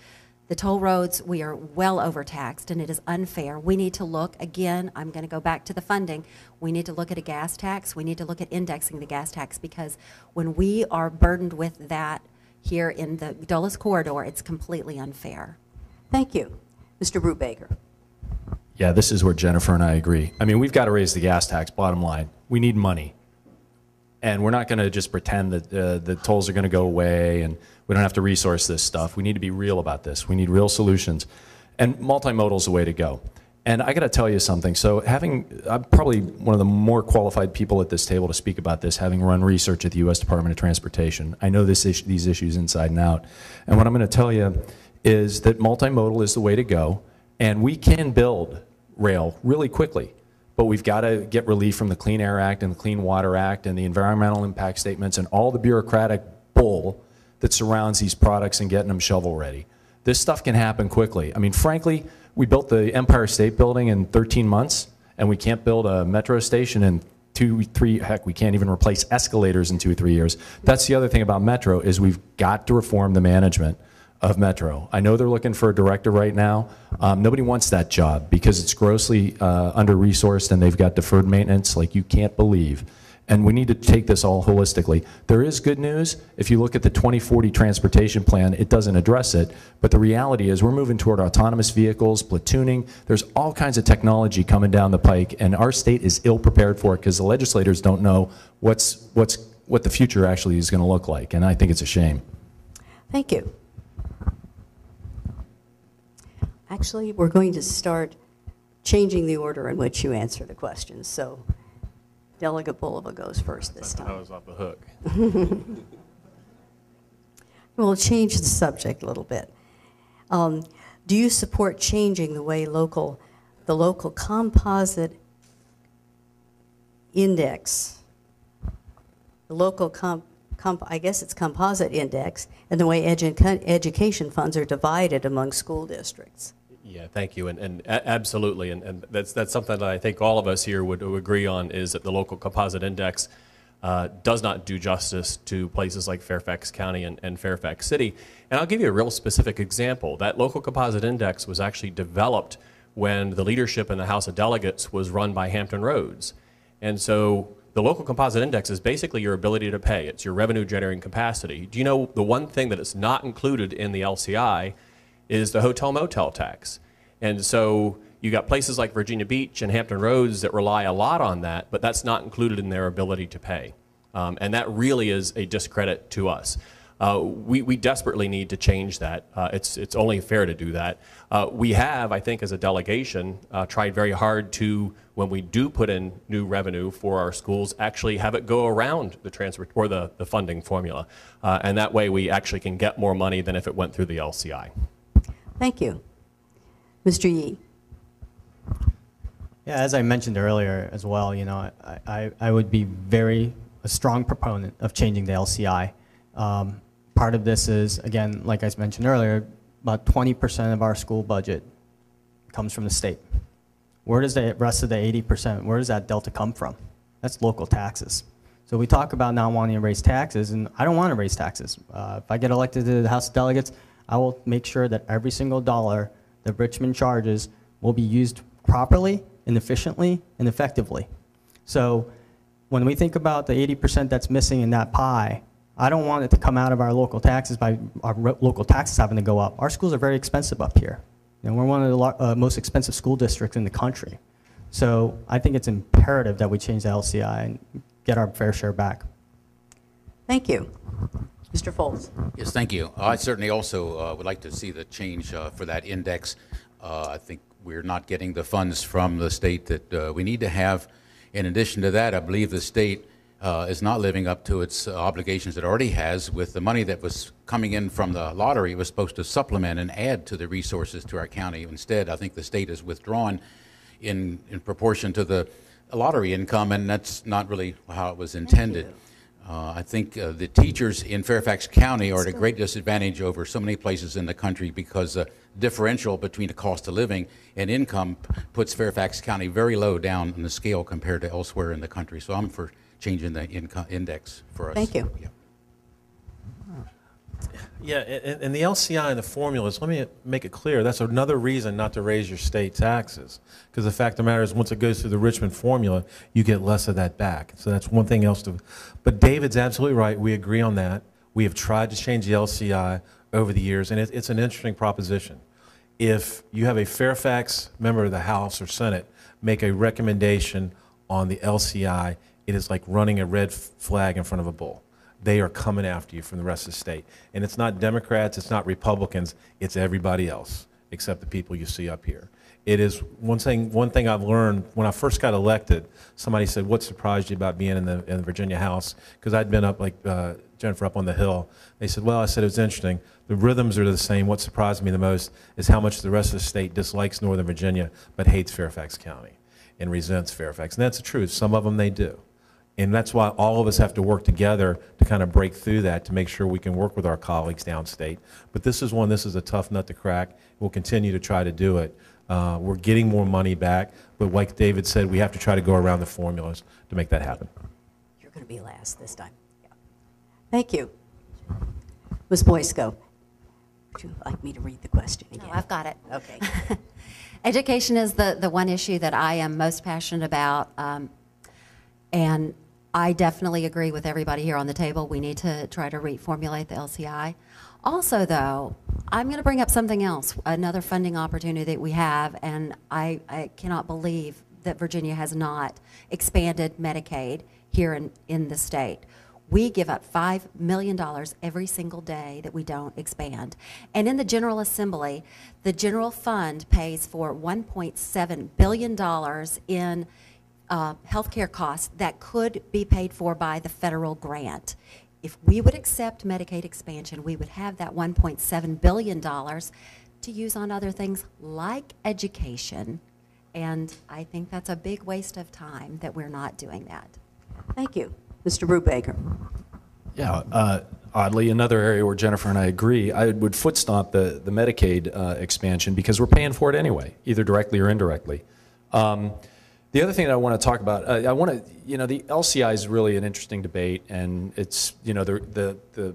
The toll roads, we are well overtaxed, and it is unfair. We need to look, again, I'm going to go back to the funding, we need to look at a gas tax, we need to look at indexing the gas tax, because when we are burdened with that here in the Dulles corridor, it's completely unfair. Thank you. Mr. Brubaker. Yeah, this is where Jennifer and I agree. I mean, we've got to raise the gas tax, bottom line. We need money. And we're not going to just pretend that the tolls are going to go away and we don't have to resource this stuff. We need to be real about this. We need real solutions. And multimodal is the way to go. And I got to tell you something. So I'm probably one of the more qualified people at this table to speak about this, having run research at the U.S. Department of Transportation. I know these issues inside and out. And what I'm going to tell you is that multimodal is the way to go. And we can build rail really quickly. But we've got to get relief from the Clean Air Act and the Clean Water Act and the environmental impact statements and all the bureaucratic bull that surrounds these products and getting them shovel ready. This stuff can happen quickly. I mean, frankly, we built the Empire State Building in 13 months, and we can't build a metro station in 2, 3, heck, we can't even replace escalators in 2 or 3 years. That's the other thing about Metro is we've got to reform the management of Metro. I know they're looking for a director right now. Nobody wants that job because it's grossly under-resourced and they've got deferred maintenance like you can't believe. And we need to take this all holistically. There is good news. If you look at the 2040 transportation plan, it doesn't address it. But the reality is we're moving toward autonomous vehicles, platooning. There's all kinds of technology coming down the pike, and our state is ill prepared for it because the legislators don't know what the future actually is going to look like. And I think it's a shame. Thank you. Actually, we're going to start changing the order in which you answer the questions. So Delegate Bulova goes first this time. I was off the hook. We'll change the subject a little bit. Do you support changing the way the local composite index, the local I guess it's composite index, and the way education funds are divided among school districts? Yeah, thank you, and absolutely, and that's something that I think all of us here would agree on, is that the local composite index does not do justice to places like Fairfax County and Fairfax City. And I'll give you a real specific example. That local composite index was actually developed when the leadership in the House of Delegates was run by Hampton Roads. And so the local composite index is basically your ability to pay. It's your revenue generating capacity. Do you know the one thing that is not included in the LCI is the hotel motel tax? And so you got places like Virginia Beach and Hampton Roads that rely a lot on that, but that's not included in their ability to pay. And that really is a discredit to us. We desperately need to change that. It's only fair to do that. We have, I think, as a delegation, tried very hard to, when we do put in new revenue for our schools, actually have it go around the transfer or the funding formula. And that way we actually can get more money than if it went through the LCI. Thank you. Mr. Yee. Yeah, as I mentioned earlier as well, you know, I would be a strong proponent of changing the LCI. Part of this is, again, like I mentioned earlier, about 20% of our school budget comes from the state. Where does the rest of the 80%, where does that delta come from? That's local taxes. So we talk about not wanting to raise taxes, and I don't want to raise taxes. If I get elected to the House of Delegates, I will make sure that every single dollar that Richmond charges will be used properly and efficiently and effectively. So when we think about the 80% that's missing in that pie, I don't want it to come out of our local taxes by our local taxes having to go up. Our schools are very expensive up here. You know, we're one of the most expensive school districts in the country. So I think it's imperative that we change the LCI and get our fair share back. Thank you. Mr. Foltz. Yes, thank you. I certainly also would like to see the change for that index. I think we're not getting the funds from the state that we need to have. In addition to that, I believe the state is not living up to its obligations it already has. With the money that was coming in from the lottery, it was supposed to supplement and add to the resources to our county. Instead, I think the state has withdrawn in proportion to the lottery income, and that's not really how it was intended. I think the teachers in Fairfax County are at a great disadvantage over so many places in the country because the differential between the cost of living and income puts Fairfax County very low down in the scale compared to elsewhere in the country. So I'm for changing the income index for us. Thank you. Yeah. Yeah, and the LCI and the formulas, let me make it clear, that's another reason not to raise your state taxes. Because the fact of the matter is, once it goes through the Richmond formula, you get less of that back. So that's one thing else to, but David's absolutely right, we agree on that. We have tried to change the LCI over the years, and it's an interesting proposition. If you have a Fairfax member of the House or Senate make a recommendation on the LCI, it is like running a red flag in front of a bull. They are coming after you from the rest of the state. And it's not Democrats, it's not Republicans, it's everybody else, except the people you see up here. It is one thing I've learned, when I first got elected, somebody said, what surprised you about being in the Virginia House? Because I'd been up, like Jennifer, up on the Hill. They said, well, I said, it was interesting. The rhythms are the same. What surprised me the most is how much the rest of the state dislikes Northern Virginia, but hates Fairfax County and resents Fairfax. And that's the truth. Some of them they do. And that's why all of us have to work together to kind of break through that to make sure we can work with our colleagues downstate. But this is a tough nut to crack. We'll continue to try to do it. We're getting more money back, but like David said, we have to try to go around the formulas to make that happen. You're going to be last this time. Yeah. Thank you. Ms. Boysko, would you like me to read the question again? No, I've got it. Okay. Education is the one issue that I am most passionate about, and I definitely agree with everybody here on the table. We need to try to reformulate the LCI. Also, though, I'm going to bring up something else, another funding opportunity that we have, and I cannot believe that Virginia has not expanded Medicaid here in the state. We give up $5 million every single day that we don't expand. And in the General Assembly, the General Fund pays for $1.7 billion in healthcare costs that could be paid for by the federal grant. If we would accept Medicaid expansion, we would have that $1.7 billion to use on other things like education. And I think that's a big waste of time that we're not doing that. Thank you. Mr. Brubaker. Yeah, oddly, another area where Jennifer and I agree, I would foot stomp the Medicaid expansion because we're paying for it anyway, either directly or indirectly. The other thing that I want to talk about, the LCI is really an interesting debate, and it's, the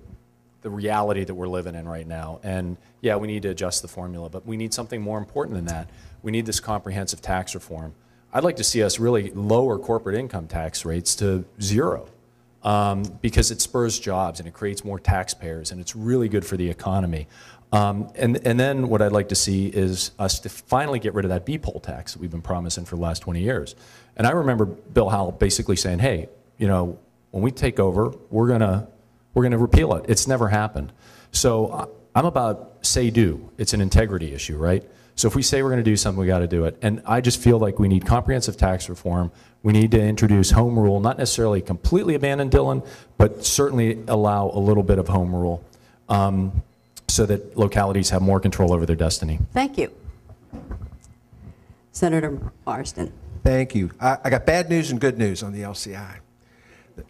reality that we're living in right now. And yeah, we need to adjust the formula, but we need something more important than that. We need this comprehensive tax reform. I'd like to see us really lower corporate income tax rates to 0. Because it spurs jobs and it creates more taxpayers and it's really good for the economy. And then what I'd like to see is us to finally get rid of that B-poll tax that we've been promising for the last 20 years. And I remember Bill Howell basically saying, hey, when we take over, we're gonna repeal it. It's never happened. So I'm about say do. It's an integrity issue, right? So if we say we're going to do something, we got to do it. And I just feel like we need comprehensive tax reform. We need to introduce home rule, not necessarily completely abandon Dillon, but certainly allow a little bit of home rule so that localities have more control over their destiny. Thank you. Senator Marsden. Thank you. I got bad news and good news on the LCI.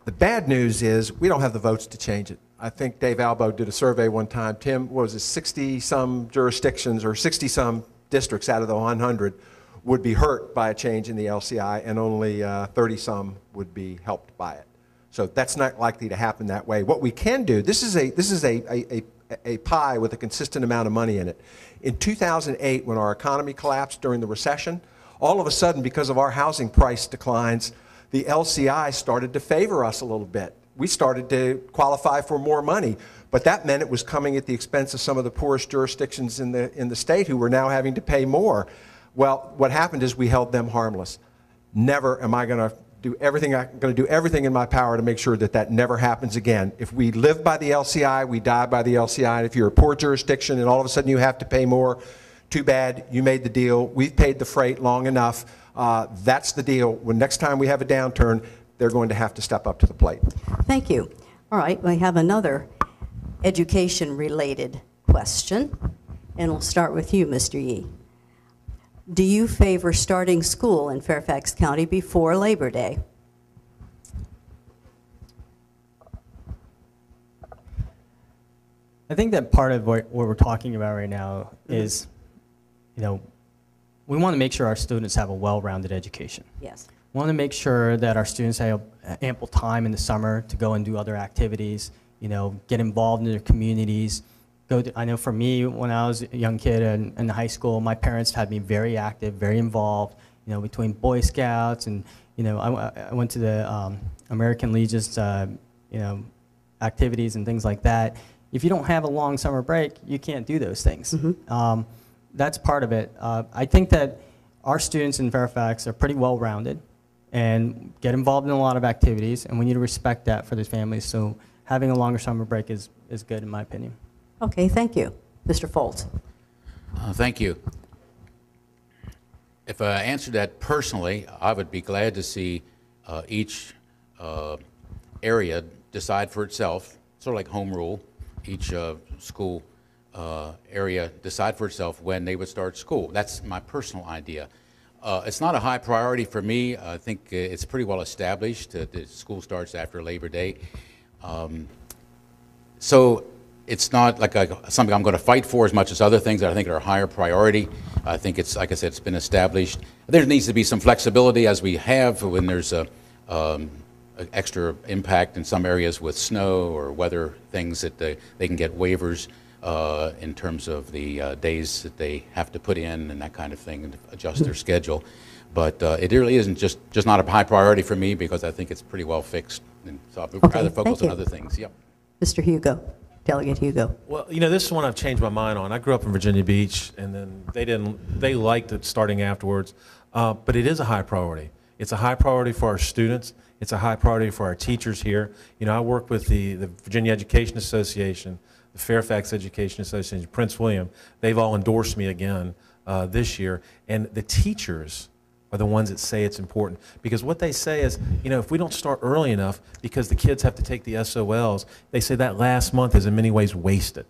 The bad news is we don't have the votes to change it. I think Dave Albo did a survey one time. Tim, what was it, 60-some jurisdictions or 60-some districts out of the 100 would be hurt by a change in the LCI, and only 30-some would be helped by it. So that's not likely to happen that way. What we can do, this is a pie with a consistent amount of money in it. In 2008, when our economy collapsed during the recession, all of a sudden, because of our housing price declines, the LCI started to favor us a little bit. We started to qualify for more money, but that meant it was coming at the expense of some of the poorest jurisdictions in the state who were now having to pay more. Well, what happened is we held them harmless. Never am I going to do everything. I'm going to do everything in my power to make sure that that never happens again. If we live by the LCI, we die by the LCI. And if you're a poor jurisdiction and all of a sudden you have to pay more, too bad. You made the deal. We've paid the freight long enough. That's the deal. When next time we have a downturn, they're going to have to step up to the plate. Thank you. All right, we have another education-related question, and we'll start with you, Mr. Yee. Do you favor starting school in Fairfax County before Labor Day? I think that part of what we're talking about right now is, we want to make sure our students have a well-rounded education. Yes. We want to make sure that our students have ample time in the summer to go and do other activities, get involved in their communities. I know for me, when I was a young kid in high school, my parents had me very active, very involved, between Boy Scouts and, I went to the American Legion's, activities and things like that. If you don't have a long summer break, you can't do those things. Mm-hmm. That's part of it. I think that our students in Fairfax are pretty well-rounded and get involved in a lot of activities, and we need to respect that for their families. So having a longer summer break is good, in my opinion. Okay, thank you. Mr. Foltz. Thank you. If I answered that personally, I would be glad to see each area decide for itself, sort of like home rule, each school area decide for itself when they would start school. That's my personal idea. It's not a high priority for me. I think it's pretty well established. The school starts after Labor Day. So it's not like something I'm going to fight for as much as other things that I think are a higher priority. I think it's, like I said, it's been established. There needs to be some flexibility, as we have when there's a extra impact in some areas with snow or weather things, that they can get waivers in terms of the days that they have to put in and that kind of thing, and adjust their schedule. But it really isn't just not a high priority for me, because I think it's pretty well fixed. And so I'd rather focus on other things. Yep. Mr. Hugo, Delegate Hugo. Well, you know, this is one I've changed my mind on. I grew up in Virginia Beach, and then they liked it starting afterwards. But it is a high priority. It's a high priority for our students. It's a high priority for our teachers here. You know, I work with the Virginia Education Association, the Fairfax Education Association, Prince William. They've all endorsed me again this year. And the teachers are the ones that say it's important. Because what they say is, you know, if we don't start early enough, because the kids have to take the SOLs, they say that last month is in many ways wasted.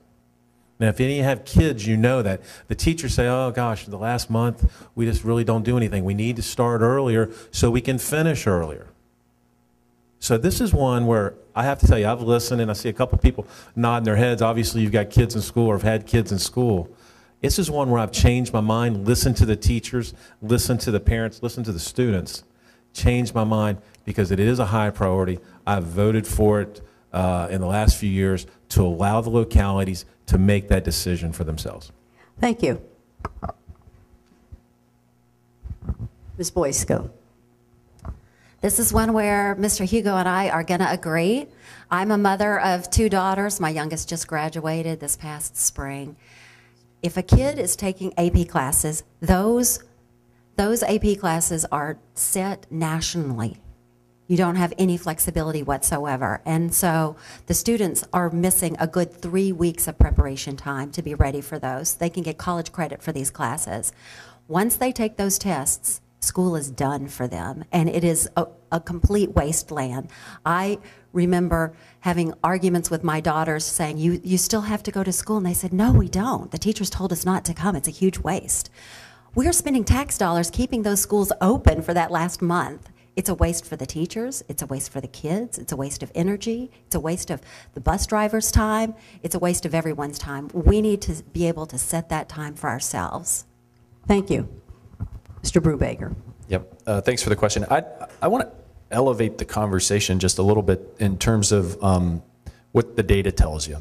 Now, if any have kids, you know that. The teachers say, oh gosh, the last month, we just really don't do anything. We need to start earlier so we can finish earlier. So this is one where I have to tell you, I've listened and I see a couple people nodding their heads. Obviously, you've got kids in school or have had kids in school. This is one where I've changed my mind, listened to the teachers, listened to the parents, listened to the students, changed my mind because it is a high priority. I've voted for it in the last few years to allow the localities to make that decision for themselves. Thank you. Ms. Boysko. This is one where Mr. Hugo and I are going to agree. I'm a mother of 2 daughters. My youngest just graduated this past spring. If a kid is taking AP classes, those AP classes are set nationally. You don't have any flexibility whatsoever. And so the students are missing a good 3 weeks of preparation time to be ready for those. They can get college credit for these classes. Once they take those tests, school is done for them, and it is a complete wasteland. I remember having arguments with my daughters saying, you still have to go to school, and they said, no, we don't. The teachers told us not to come. It's a huge waste. We're spending tax dollars keeping those schools open for that last month. It's a waste for the teachers, it's a waste for the kids, it's a waste of energy, it's a waste of the bus driver's time, it's a waste of everyone's time. We need to be able to set that time for ourselves. Thank you. Mr. Brubaker. Yep. Thanks for the question. I want to elevate the conversation just a little bit in terms of what the data tells you.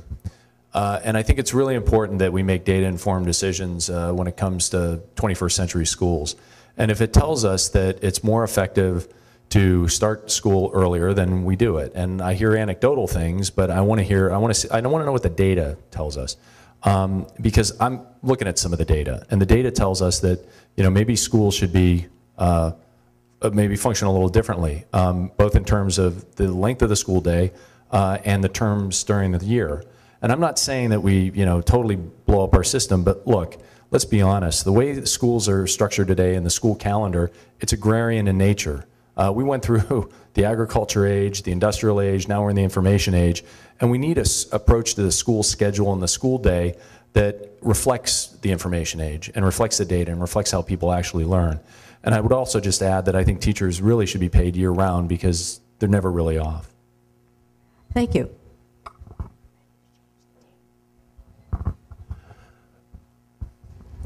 And I think it's really important that we make data-informed decisions when it comes to 21st century schools. And if it tells us that it's more effective to start school earlier, then we do it. And I hear anecdotal things, but I want to know what the data tells us. Because I'm looking at some of the data, and the data tells us that, you know, maybe schools should be maybe function a little differently, both in terms of the length of the school day and the terms during the year. And I'm not saying that we, you know, totally blow up our system, but look, let's be honest. The way that schools are structured today in the school calendar, it's agrarian in nature. We went through the agriculture age, the industrial age, now we're in the information age, and we need an approach to the school schedule and the school day that reflects the information age and reflects the data and reflects how people actually learn. And I would also just add that I think teachers really should be paid year-round because they're never really off. Thank you.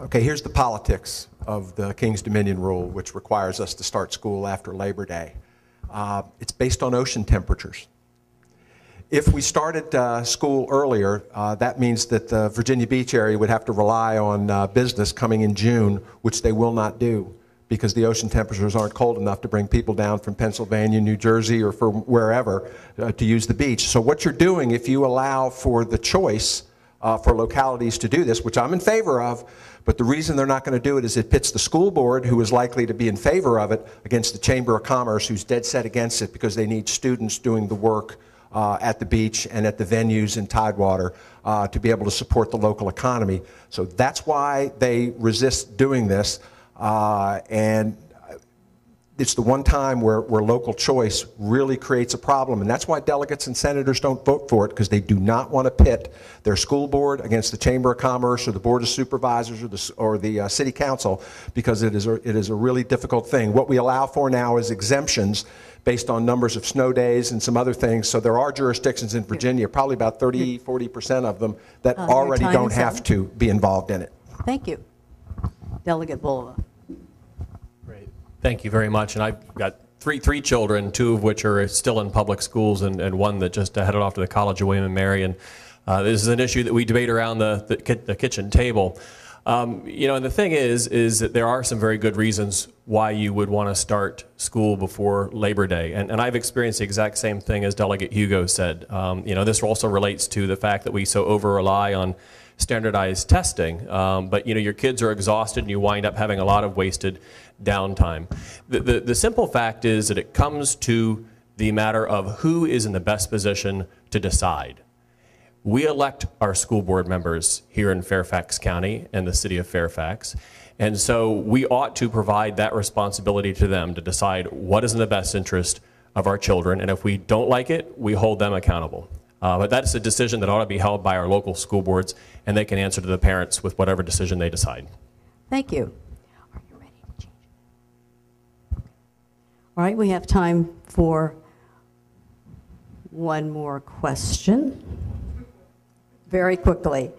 Okay, here's the politics of the King's Dominion rule, which requires us to start school after Labor Day. It's based on ocean temperatures. If we started school earlier, that means that the Virginia Beach area would have to rely on business coming in June, which they will not do because the ocean temperatures aren't cold enough to bring people down from Pennsylvania, New Jersey, or from wherever to use the beach. So what you're doing, if you allow for the choice for localities to do this, which I'm in favor of, but the reason they're not going to do it is it pits the school board, who is likely to be in favor of it, against the Chamber of Commerce, who's dead set against it because they need students doing the work at the beach and at the venues in Tidewater to be able to support the local economy. So that's why they resist doing this. And it's the one time where local choice really creates a problem, and that's why delegates and senators don't vote for it, because they do not want to pit their school board against the Chamber of Commerce or the Board of Supervisors or the City Council, because it is a really difficult thing. What we allow for now is exemptions based on numbers of snow days and some other things. So there are jurisdictions in Virginia, probably about 30–40% of them, that already time don't is have up. to be involved in it. Thank you. Delegate Bulova. Great. Thank you very much. And I've got three children, two of which are still in public schools and one that just headed off to the College of William and Mary. And this is an issue that we debate around the kitchen table. You know, and the thing is that there are some very good reasons why you would want to start school before Labor Day. And I've experienced the exact same thing as Delegate Hugo said. You know, this also relates to the fact that we so over-rely on standardized testing. But, you know, your kids are exhausted and you wind up having a lot of wasted downtime. The simple fact is that it comes to the matter of who is in the best position to decide. We elect our school board members here in Fairfax County and the city of Fairfax, and so we ought to provide that responsibility to them to decide what is in the best interest of our children, and if we don't like it, we hold them accountable. But that's a decision that ought to be held by our local school boards, and they can answer to the parents with whatever decision they decide. Thank you. Are you ready to change it? All right, we have time for one more question. Very quickly.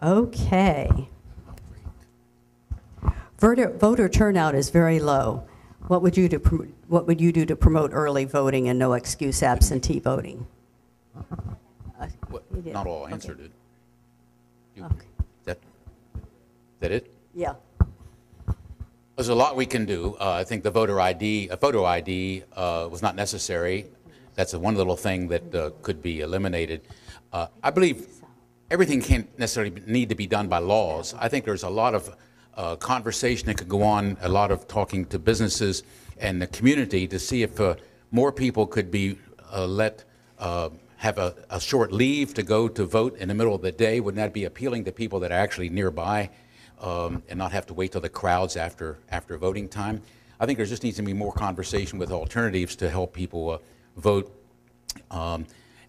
Okay. Voter turnout is very low. What would you do to promote early voting and no excuse absentee voting? Well, not all answered it. Okay. Is that it? Yeah. There's a lot we can do. I think the photo ID was not necessary. That's one little thing that could be eliminated. I believe everything can't necessarily need to be done by laws. I think there's a lot of conversation that could go on, a lot of talking to businesses and the community to see if more people could be have a short leave to go to vote in the middle of the day. Wouldn't that be appealing to people that are actually nearby and not have to wait till the crowds after voting time? I think there just needs to be more conversation with alternatives to help people vote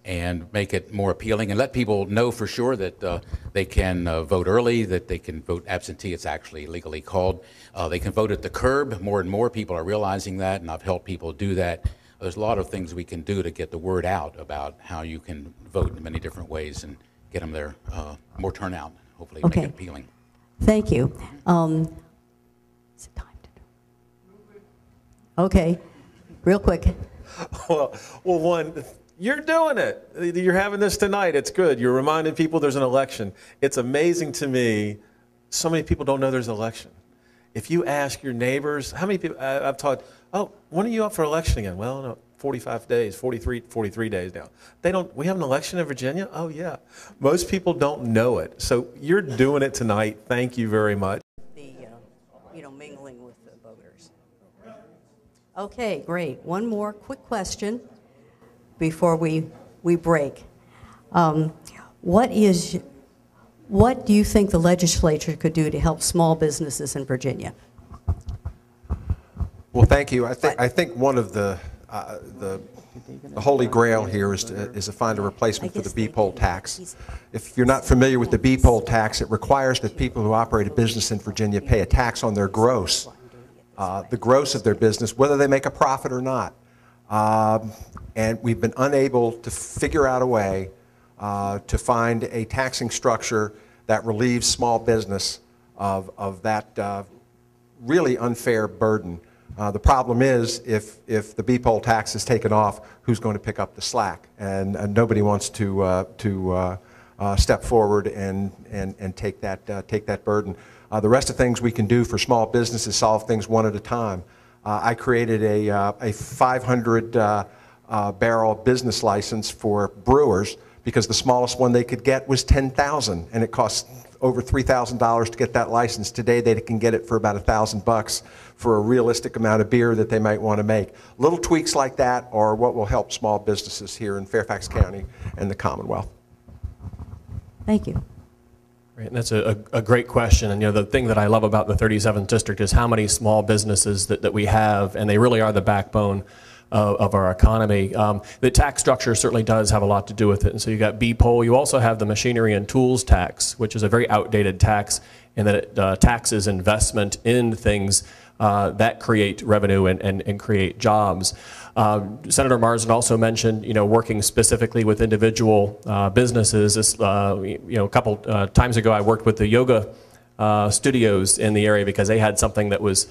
and make it more appealing and let people know for sure that they can vote early, that they can vote absentee, it's actually legally called. They can vote at the curb. More and more people are realizing that, and I've helped people do that. There's a lot of things we can do to get the word out about how you can vote in many different ways and get them there, more turnout, hopefully Okay. make it appealing. Thank you. Is it time to do? Okay, real quick. Well, one, you're doing it. You're having this tonight. It's good. You're reminding people there's an election. It's amazing to me, so many people don't know there's an election. If you ask your neighbors, how many people, I've taught, oh, when are you up for election again? Well, no, 45 days, 43 days now. We have an election in Virginia? Oh, yeah. Most people don't know it. So you're doing it tonight. Thank you very much. Mingling with the voters. Okay, great. One more quick question before we break. What do you think the legislature could do to help small businesses in Virginia? Well, thank you. I think one of the holy grail here is to find a replacement for the B-poll tax. If you're not familiar with the B-poll tax, it requires that people who operate a business in Virginia pay a tax on their gross, the gross of their business, whether they make a profit or not. And we've been unable to figure out a way to find a taxing structure that relieves small business of that really unfair burden. The problem is if the B-poll tax is taken off, who's going to pick up the slack? And nobody wants to step forward and take that burden. The rest of things we can do for small businesses solve things one at a time. I created a 500 barrel business license for brewers because the smallest one they could get was 10,000, and it costs over $3,000 to get that license. Today they can get it for about $1,000 for a realistic amount of beer that they might want to make. Little tweaks like that are what will help small businesses here in Fairfax County and the Commonwealth. Thank you. Right, and that's a great question. And the thing that I love about the 37th district is how many small businesses that we have, and they really are the backbone of our economy. The tax structure certainly does have a lot to do with it. And so you got BPOL. You also have the machinery and tools tax, which is a very outdated tax in that it taxes investment in things that create revenue and create jobs. Senator Marsden also mentioned, working specifically with individual businesses. A couple times ago, I worked with the yoga studios in the area because they had something that was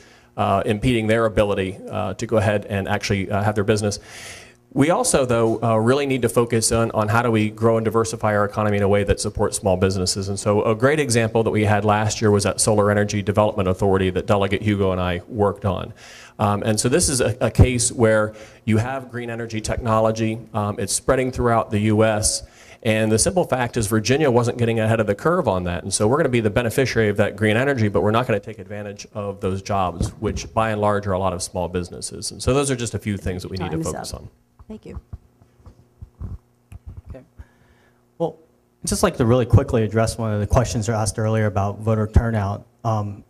impeding their ability to go ahead and actually have their business. We also, though, really need to focus on how do we grow and diversify our economy in a way that supports small businesses. And so a great example that we had last year was that Solar Energy Development Authority that Delegate Hugo and I worked on. And so this is a case where you have green energy technology. It's spreading throughout the U.S., and the simple fact is Virginia wasn't getting ahead of the curve on that. And so we're going to be the beneficiary of that green energy, but we're not going to take advantage of those jobs, which by and large are a lot of small businesses. And so those are just a few things that we need to focus on. Thank you. Okay. Well, I'd just like to really quickly address one of the questions that were asked earlier about voter turnout.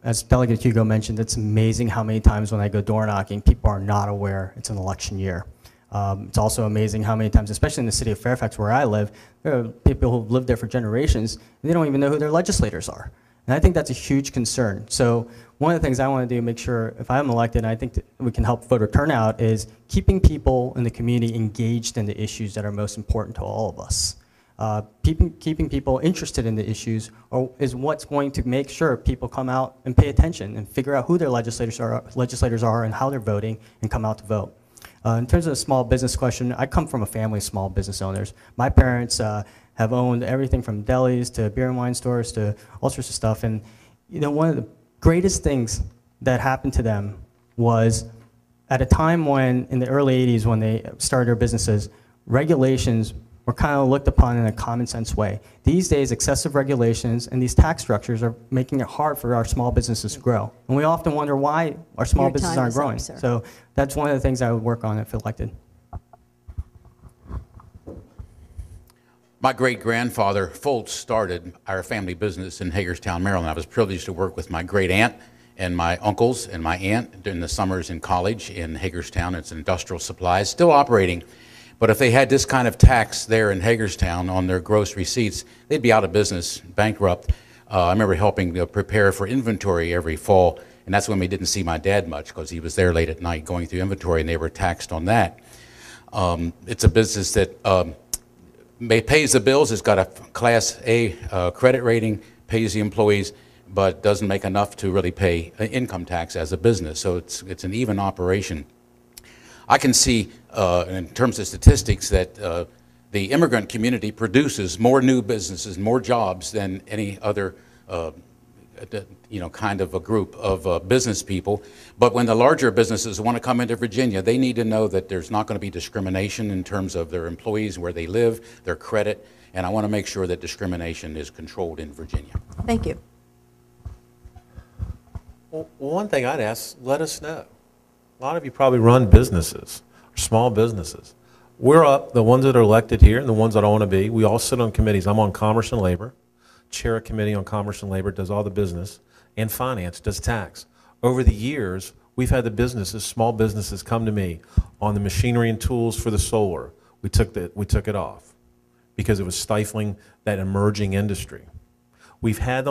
As Delegate Hugo mentioned, it's amazing how many times when I go door knocking, people are not aware it's an election year. It's also amazing how many times, especially in the city of Fairfax where I live, there are people who've lived there for generations, and they don't even know who their legislators are. And I think that's a huge concern. So one of the things I want to do to make sure, if I'm elected, and I think that we can help voter turnout, is keeping people in the community engaged in the issues that are most important to all of us. Keeping people interested in the issues is what's going to make sure people come out and pay attention and figure out who their legislators are and how they're voting and come out to vote. In terms of the small business question, I come from a family of small business owners. My parents have owned everything from delis to beer and wine stores to all sorts of stuff. And one of the greatest things that happened to them was at a time when, in the early 80s, when they started their businesses, regulations were kind of looked upon in a common sense way. These days, excessive regulations and these tax structures are making it hard for our small businesses to grow. And we often wonder why our small businesses aren't growing. So that's one of the things I would work on if elected. My great-grandfather, Foltz, started our family business in Hagerstown, Maryland. I was privileged to work with my great-aunt and my uncles and my aunt during the summers in college in Hagerstown. It's industrial supplies, still operating. But if they had this kind of tax there in Hagerstown on their gross receipts, they'd be out of business, bankrupt. I remember helping to prepare for inventory every fall, and that's when we didn't see my dad much because he was there late at night going through inventory, and they were taxed on that. It's a business that pays the bills. It's got a Class A credit rating, pays the employees, but doesn't make enough to really pay income tax as a business. So it's an even operation. I can see, in terms of statistics, that the immigrant community produces more new businesses, more jobs than any other, kind of a group of business people. But when the larger businesses want to come into Virginia, they need to know that there's not going to be discrimination in terms of their employees, where they live, their credit, and I want to make sure that discrimination is controlled in Virginia. Thank you. Well, one thing I'd ask, let us know. A lot of you probably run businesses, or small businesses. We're up, the ones that are elected here and the ones that I want to be. We all sit on committees. I'm on Commerce and Labor, chair a committee on Commerce and Labor, does all the business, and Finance, does tax. Over the years, we've had the businesses, small businesses, come to me on the machinery and tools for the solar. We took it off because it was stifling that emerging industry. We've had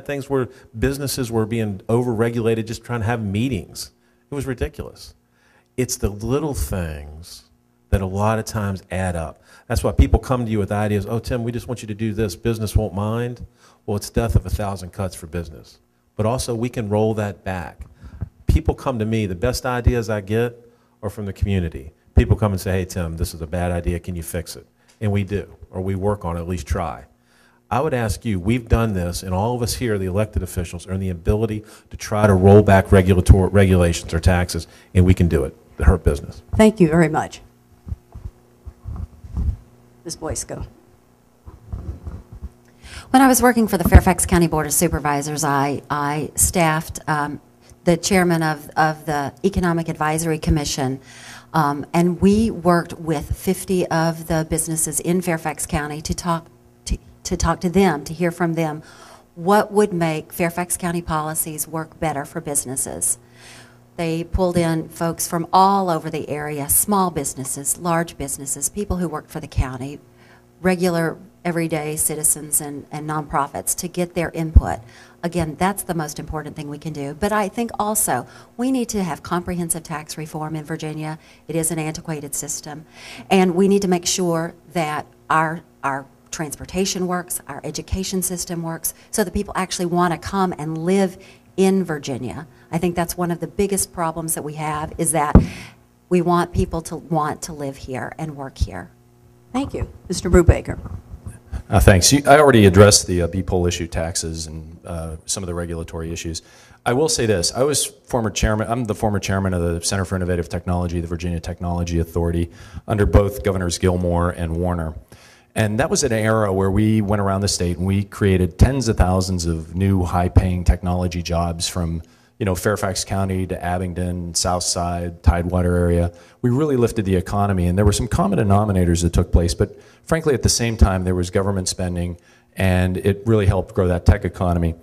things where businesses were being over-regulated just trying to have meetings. It was ridiculous. It's the little things that a lot of times add up. That's why people come to you with ideas, oh, Tim, we just want you to do this. Business won't mind. Well, it's death of 1,000 cuts for business. But also, we can roll that back. People come to me, the best ideas I get are from the community. People come and say, hey, Tim, this is a bad idea. Can you fix it? And we do, or we work on it, at least try. I would ask you, we've done this, and all of us here, the elected officials, are in the ability to try to roll back regulations or taxes, and we can do it to hurt business. Thank you very much. Ms. Boysko. When I was working for the Fairfax County Board of Supervisors, I staffed the chairman of the Economic Advisory Commission, and we worked with 50 of the businesses in Fairfax County to talk to talk to them, to hear from them, what would make Fairfax County policies work better for businesses. They pulled in folks from all over the area, small businesses, large businesses, people who worked for the county, regular everyday citizens and nonprofits to get their input. Again, that's the most important thing we can do. But I think also we need to have comprehensive tax reform in Virginia. It is an antiquated system. And we need to make sure that our transportation works, our education system works, so that people actually want to come and live in Virginia. I think that's one of the biggest problems that we have, is that we want people to want to live here and work here. Thank you. Mr. Brubaker. Thanks. I already addressed the BPOL issue, taxes, and some of the regulatory issues. I will say this. I'm the former chairman of the Center for Innovative Technology, the Virginia Technology Authority, under both Governors Gilmore and Warner. And that was an era where we went around the state and we created tens of thousands of new high-paying technology jobs from Fairfax County to Abingdon, Southside, Tidewater area. We really lifted the economy, and there were some common denominators that took place, but frankly, at the same time, there was government spending, and it really helped grow that tech economy.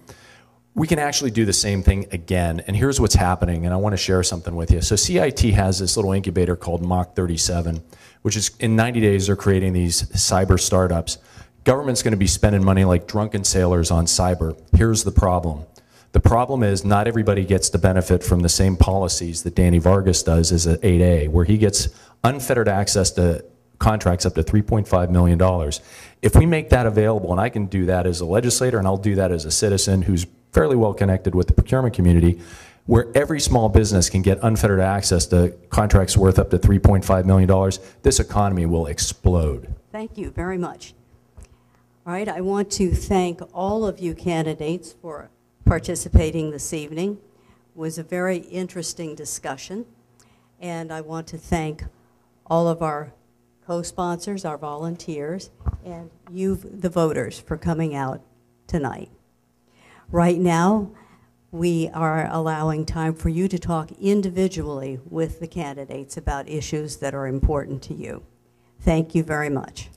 We can actually do the same thing again, and here's what's happening, and I want to share something with you. So CIT has this little incubator called Mach 37, which is, in 90 days, they're creating these cyber startups. Government's going to be spending money like drunken sailors on cyber. Here's the problem. The problem is not everybody gets to benefit from the same policies that Danny Vargas does as an 8A, where he gets unfettered access to contracts up to $3.5 million. If we make that available, and I can do that as a legislator, and I'll do that as a citizen who's fairly well connected with the procurement community, where every small business can get unfettered access to contracts worth up to $3.5 million, this economy will explode. Thank you very much. All right, I want to thank all of you candidates for participating this evening. It was a very interesting discussion, and I want to thank all of our co-sponsors, our volunteers, and you, the voters, for coming out tonight. Right now, we are allowing time for you to talk individually with the candidates about issues that are important to you. Thank you very much.